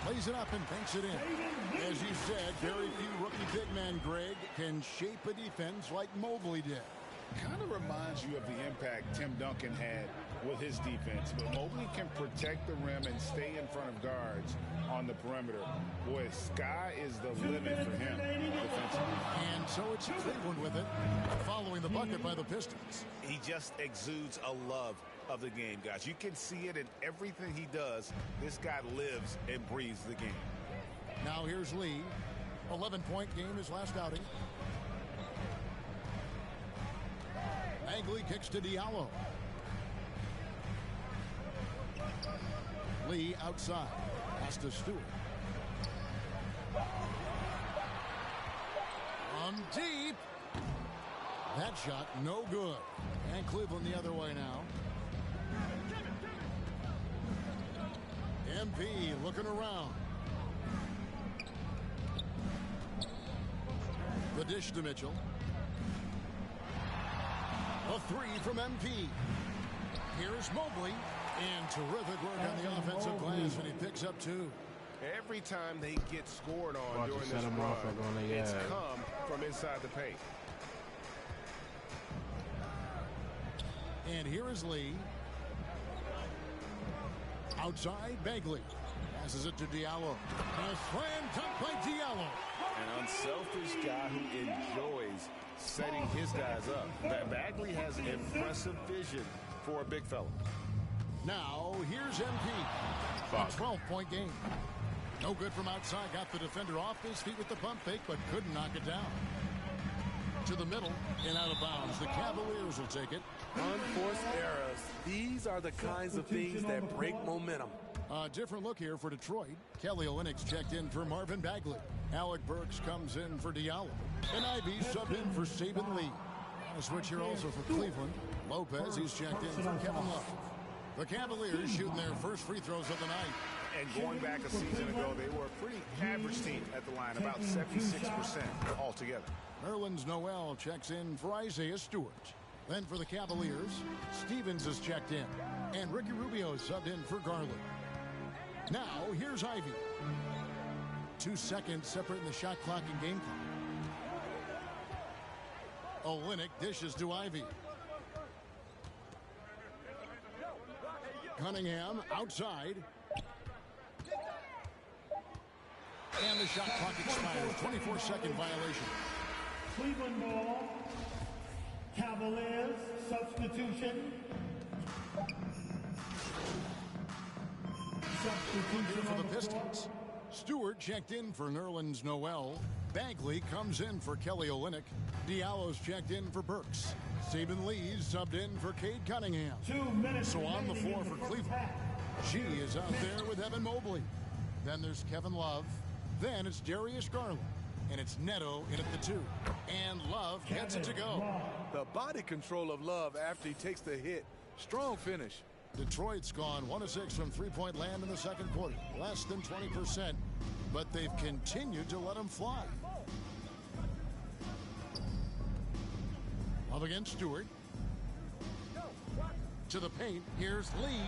Plays it up and banks it in. As you said, very few rookie big men, Greg, can shape a defense like Mobley did. Kind of reminds you of the impact Tim Duncan had with his defense. But Mobley can protect the rim and stay in front of guards on the perimeter. Boy, sky is the limit for him defensively. And so it's Cleveland with it, following the bucket by the Pistons. He just exudes a love of the game, guys. You can see it in everything he does. This guy lives and breathes the game. Now here's Lee. 11-point game his last outing. Bagley kicks to Diallo. Lee outside. Pass to Stewart. From deep. That shot no good. And Cleveland the other way now. MP looking around. The dish to Mitchell. A three from MP. Here's Mobley. And terrific work on the offensive glass, and he picks up 2. Every time they get scored on during this run, it's come from inside the paint. And here is Lee. Outside, Bagley. Passes it to Diallo. A slam dunk by Diallo. An unselfish guy who enjoys setting his guys up. Bagley has impressive vision for a big fella. Now, here's MP. A 12-point game. No good from outside. Got the defender off his feet with the pump fake, but couldn't knock it down. To the middle and out of bounds. The Cavaliers will take it. Unforced errors. These are the kinds of things that break momentum. A different look here for Detroit. Kelly Olynyk's checked in for Marvin Bagley. Alec Burks comes in for Diallo. And Ivy subbed in for Saban Lee. On a switch here also for Cleveland. Lopez, he's checked in for Kevin Love. The Cavaliers shooting their first free throws of the night. And going back a season ago, they were a pretty average team at the line, about 76% altogether. Nerlens Noel checks in for Isaiah Stewart. Then for the Cavaliers, Stevens is checked in. And Ricky Rubio subbed in for Garland. Now, here's Ivy. 2 seconds separating the shot clock and game clock. Olynyk dishes to Ivy. Cunningham outside. And the shot clock expires. 24-second violation. Cleveland ball. Cavaliers substitution. Here for the Pistons. Stewart checked in for Nerlens Noel. Bagley comes in for Kelly Olynyk. Diallo's checked in for Burks. Saban Lee's subbed in for Cade Cunningham. 2 minutes. So on the floor for Cleveland. She is out there with Evan Mobley. Then there's Kevin Love. Then it's Darius Garland. And it's Neto in at the 2. And Love gets it to go. The body control of Love after he takes the hit. Strong finish. Detroit's gone 1 of 6 from three-point land in the second quarter. Less than 20%. But they've continued to let him fly. Up against Stewart. To the paint. Here's Lee.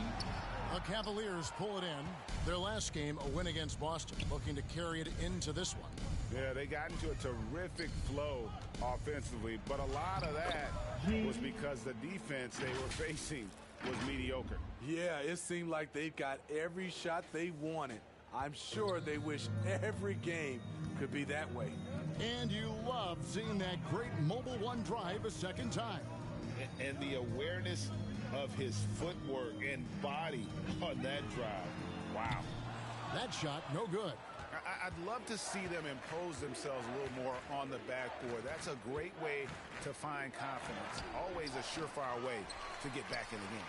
The Cavaliers pull it in. Their last game, a win against Boston, looking to carry it into this one. Yeah, they got into a terrific flow offensively, but a lot of that was because the defense they were facing was mediocre. Yeah, it seemed like they've got every shot they wanted. I'm sure they wish every game could be that way. And you love seeing that great mobile one drive a second time. And the awareness of his footwork and body on that drive. Wow. That shot, no good. I'd love to see them impose themselves a little more on the backboard. That's a great way to find confidence. Always a surefire way to get back in the game.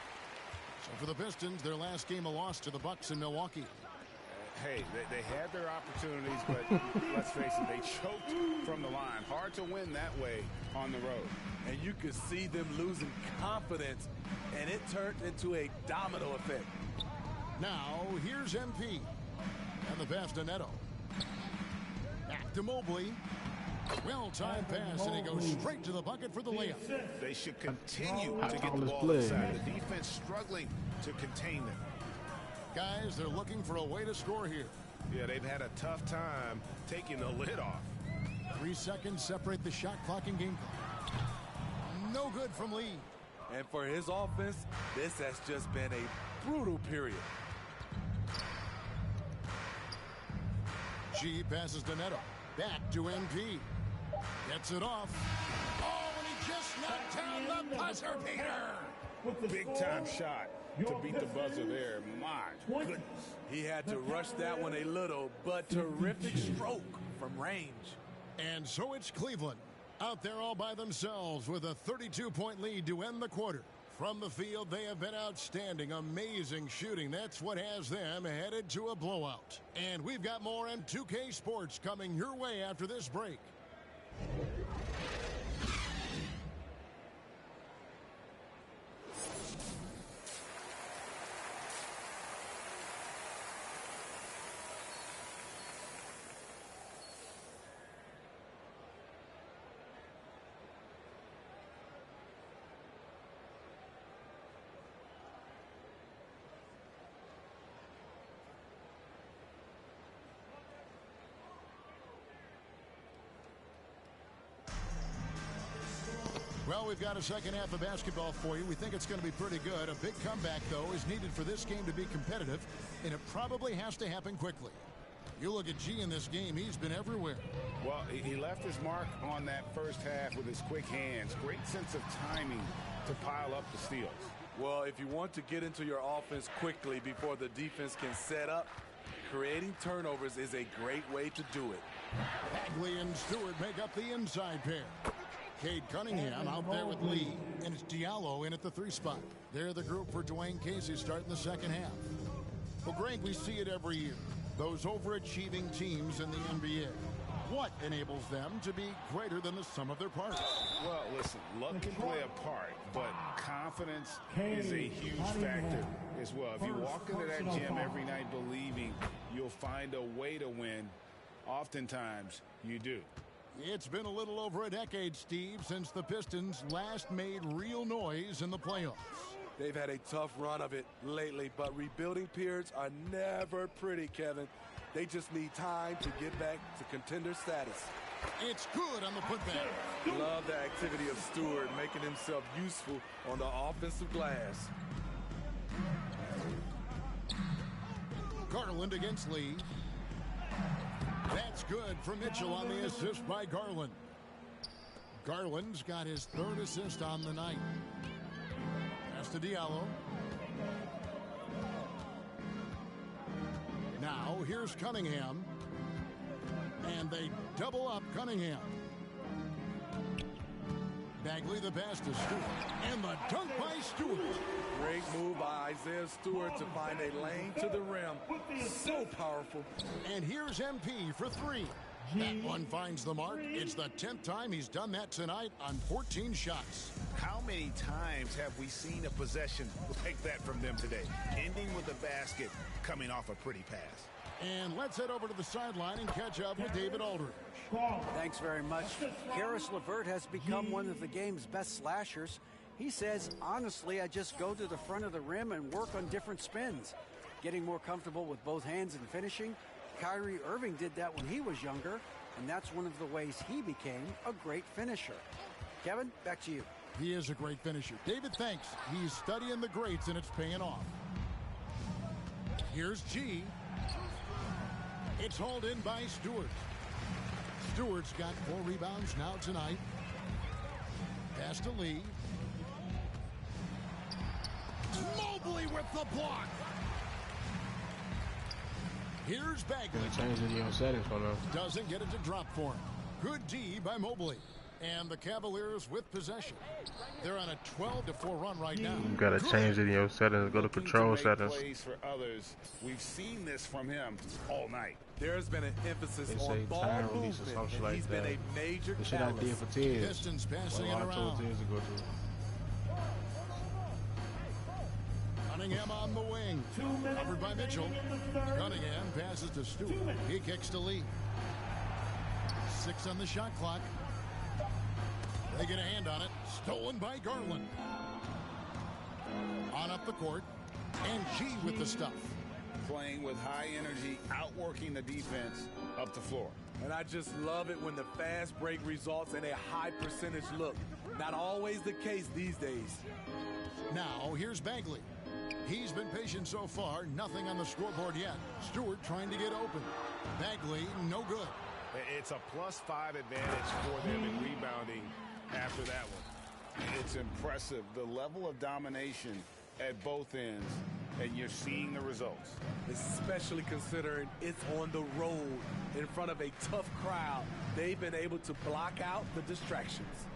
So for the Pistons, their last game a loss to the Bucks in Milwaukee. Hey, they had their opportunities, but let's face it, they choked from the line. Hard to win that way on the road. And you could see them losing confidence, and it turned into a domino effect. Now, here's MP. And the pass to Neto. Back to Mobley. Well-timed pass, and he goes straight to the bucket for the layup. They should continue to get the ball inside. The defense struggling to contain them. Guys, they're looking for a way to score here. Yeah, they've had a tough time taking the lid off. 3 seconds separate the shot clock and game clock. No good from Lee. And for his offense, this has just been a brutal period. G passes to Neto. Back to MP. Gets it off. Oh, and he just knocked down the buzzer beater. Big time shot to beat the buzzer there. My goodness. He had to rush that one a little, but terrific stroke from range. And so it's Cleveland out there all by themselves with a 32-point lead to end the quarter. From the field, they have been outstanding, amazing shooting. That's what has them headed to a blowout. And we've got more M2K Sports coming your way after this break. Well, we've got a second half of basketball for you. We think it's going to be pretty good. A big comeback, though, is needed for this game to be competitive, and it probably has to happen quickly. You look at G in this game, he's been everywhere. Well, he left his mark on that first half with his quick hands. Great sense of timing to pile up the steals. Well, if you want to get into your offense quickly before the defense can set up, creating turnovers is a great way to do it. Bagley and Stewart make up the inside pair. Cade Cunningham out there with Lee, and it's Diallo in at the 3 spot. They're the group for Dwayne Casey starting the second half. Well, Greg, we see it every year. Those overachieving teams in the NBA. What enables them to be greater than the sum of their parts? Well, listen, luck can play a part, but confidence is a huge factor as well. If you walk into that gym every night believing you'll find a way to win, oftentimes you do. It's been a little over a decade, Steve, since the Pistons last made real noise in the playoffs. They've had a tough run of it lately, but rebuilding periods are never pretty, Kevin. They just need time to get back to contender status. It's good on the putback. Love the activity of Stewart, making himself useful on the offensive glass. Garland against Lee. That's good for Mitchell on the assist by Garland. Garland's got his 3rd assist on the night. Pass to Diallo. Now here's Cunningham. And they double up Cunningham. Bagley the pass to Stewart. And the dunk by Stewart. Great move by Isaiah Stewart to find a lane to the rim. So powerful. And here's MP for 3. That one finds the mark. It's the 10th time he's done that tonight on 14 shots. How many times have we seen a possession like that from them today? Ending with a basket, coming off a pretty pass. And let's head over to the sideline and catch up with David Aldridge. Thanks very much. Karis LeVert has become one of the game's best slashers. He says, honestly, I just go to the front of the rim and work on different spins. Getting more comfortable with both hands and finishing. Kyrie Irving did that when he was younger, and that's one of the ways he became a great finisher. Kevin, back to you. He is a great finisher. David, thanks. He's studying the greats, and it's paying off. Here's G. It's hauled in by Stewart. Stewart's got 4 rebounds now tonight. Pass to Lee. Mobley with the block. Here's Bagley. Gonna change it in your settings for them. Doesn't get it to drop for him. Good D by Mobley. And the Cavaliers with possession. They're on a 12-4 run right now. You gotta change it in your settings. Go to control settings. Plays for others. We've seen this from him all night. There's been an emphasis They on say ball time release or movement, something and like he's that. been a major The shit I did catalyst. for Tiz. Pistons passing it Well, I told around. Tiz to go through. Cunningham on the wing. Covered by Mitchell. Cunningham passes to Stewart. He kicks to Lee. 6 on the shot clock. They get a hand on it. Stolen by Garland. On up the court. And G with the stuff. Playing with high energy, outworking the defense up the floor. And I just love it when the fast break results in a high percentage look. Not always the case these days. Now, here's Bagley. He's been patient so far. Nothing on the scoreboard yet. Stewart trying to get open. Bagley, no good. It's a +5 advantage for them in rebounding after that one. It's impressive, the level of domination at both ends, and you're seeing the results. Especially considering it's on the road in front of a tough crowd. They've been able to block out the distractions.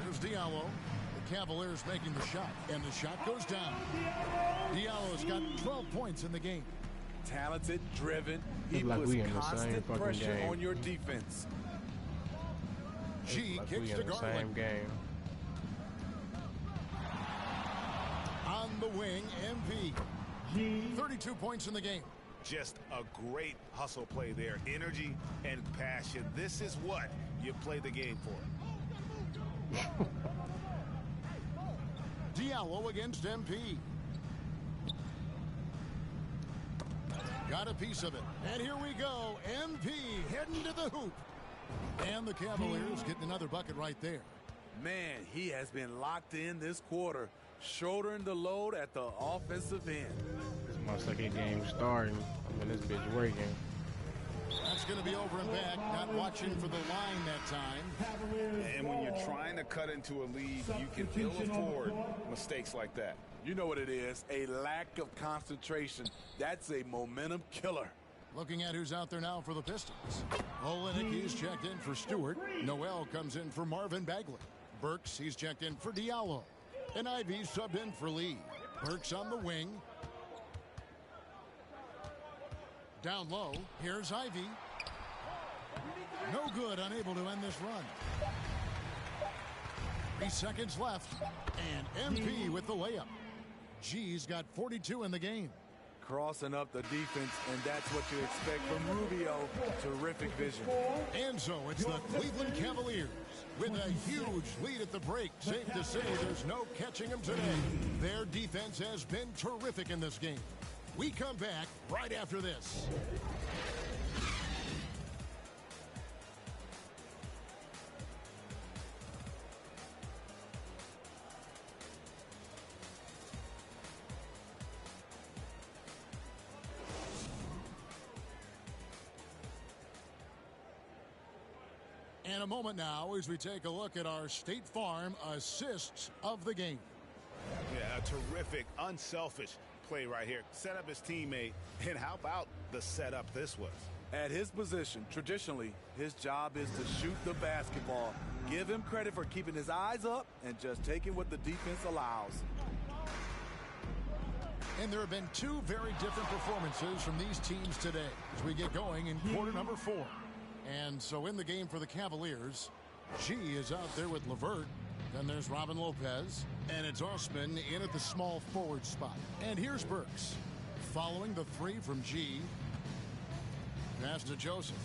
There's Diallo. The Cavaliers making the shot, and the shot goes down. Diallo's got 12 points in the game. Talented, driven. He like puts we in the same constant fucking pressure game. on your defense. G Like kicks we to in the Garland. same game. On the wing, MP. 32 points in the game. Just a great hustle play there. Energy and passion. This is what you play the game for. Diallo against MP. Got a piece of it. And here we go. MP heading to the hoop. And the Cavaliers getting another bucket right there. Man, he has been locked in this quarter, shouldering the load at the offensive end. It's my second game starting. I'm in this bitch working. That's going to be over and back. Not watching for the line that time. And when you're trying to cut into a lead, you can ill afford mistakes like that. You know what it is, a lack of concentration. That's a momentum killer. Looking at who's out there now for the Pistons. Olenek, he's checked in for Stewart. Noel comes in for Marvin Bagley. Burks, he's checked in for Diallo. And Ivy subbed in for Lee. Burks on the wing. Down low, here's Ivy. No good, unable to end this run. 3 seconds left, and MP with the layup. G's got 42 in the game. Crossing up the defense, and that's what you expect from Rubio. Terrific vision. And so it's the Cleveland Cavaliers with a huge lead at the break. Safe to say there's no catching them today. Their defense has been terrific in this game. We come back right after this. In a moment now as we take a look at our State Farm assists of the game. Yeah, a terrific, unselfish play right here. Set up his teammate, and how about the setup this was? At his position, traditionally, his job is to shoot the basketball. Give him credit for keeping his eyes up and just taking what the defense allows. And there have been 2 very different performances from these teams today as we get going in quarter number 4. And so in the game for the Cavaliers, G is out there with LeVert. Then there's Robin Lopez. And it's Osman in at the small forward spot. And here's Burks. Following the 3 from G. Pass to Joseph.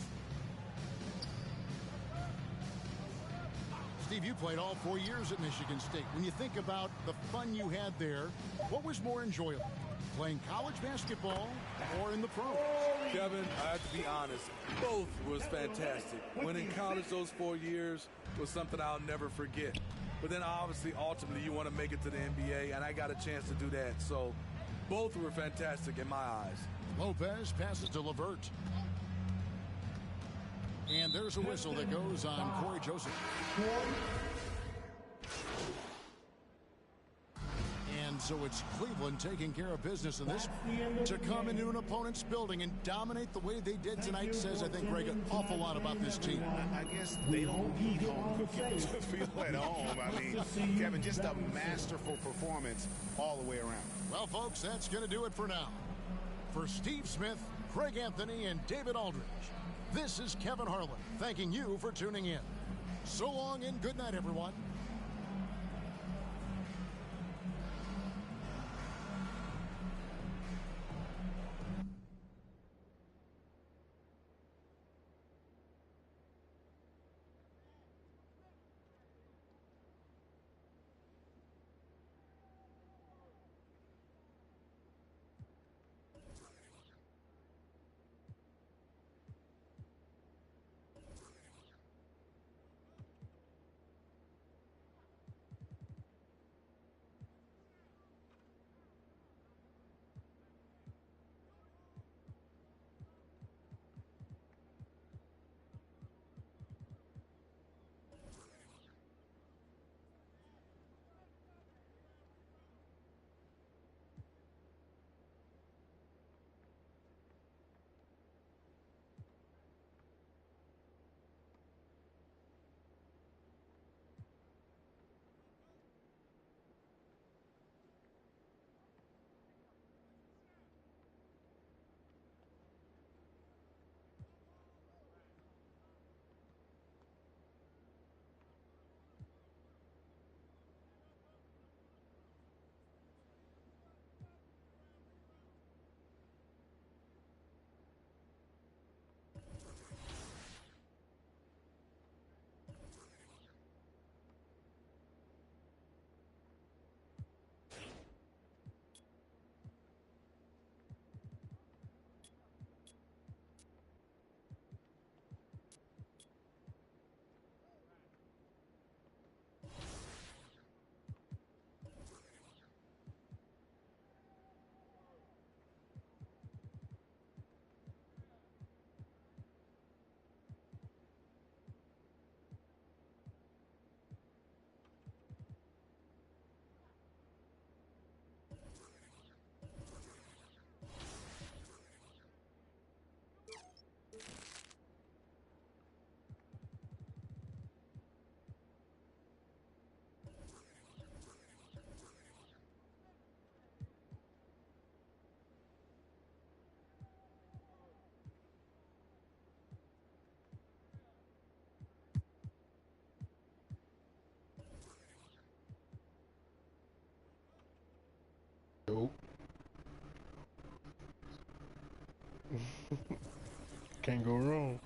Steve, you played all 4 years at Michigan State. When you think about the fun you had there, what was more enjoyable? Playing college basketball or in the pros? Kevin, I have to be honest, both was fantastic. When in college, those 4 years was something I'll never forget. But then obviously, ultimately, you want to make it to the NBA, and I got a chance to do that. So both were fantastic in my eyes. Lopez passes to LeVert. And there's a whistle that goes on Corey Joseph. And so it's Cleveland taking care of business in this. To come into an opponent's building and dominate the way they did tonight says, I think, Greg, an awful lot about this team. I guess they don't need home cooking to feel at home. I mean, Kevin, just a masterful performance all the way around. Well, folks, that's going to do it for now. For Steve Smith, Craig Anthony, and David Aldridge, this is Kevin Harlan thanking you for tuning in. So long and good night, everyone. Nope. Can't go wrong.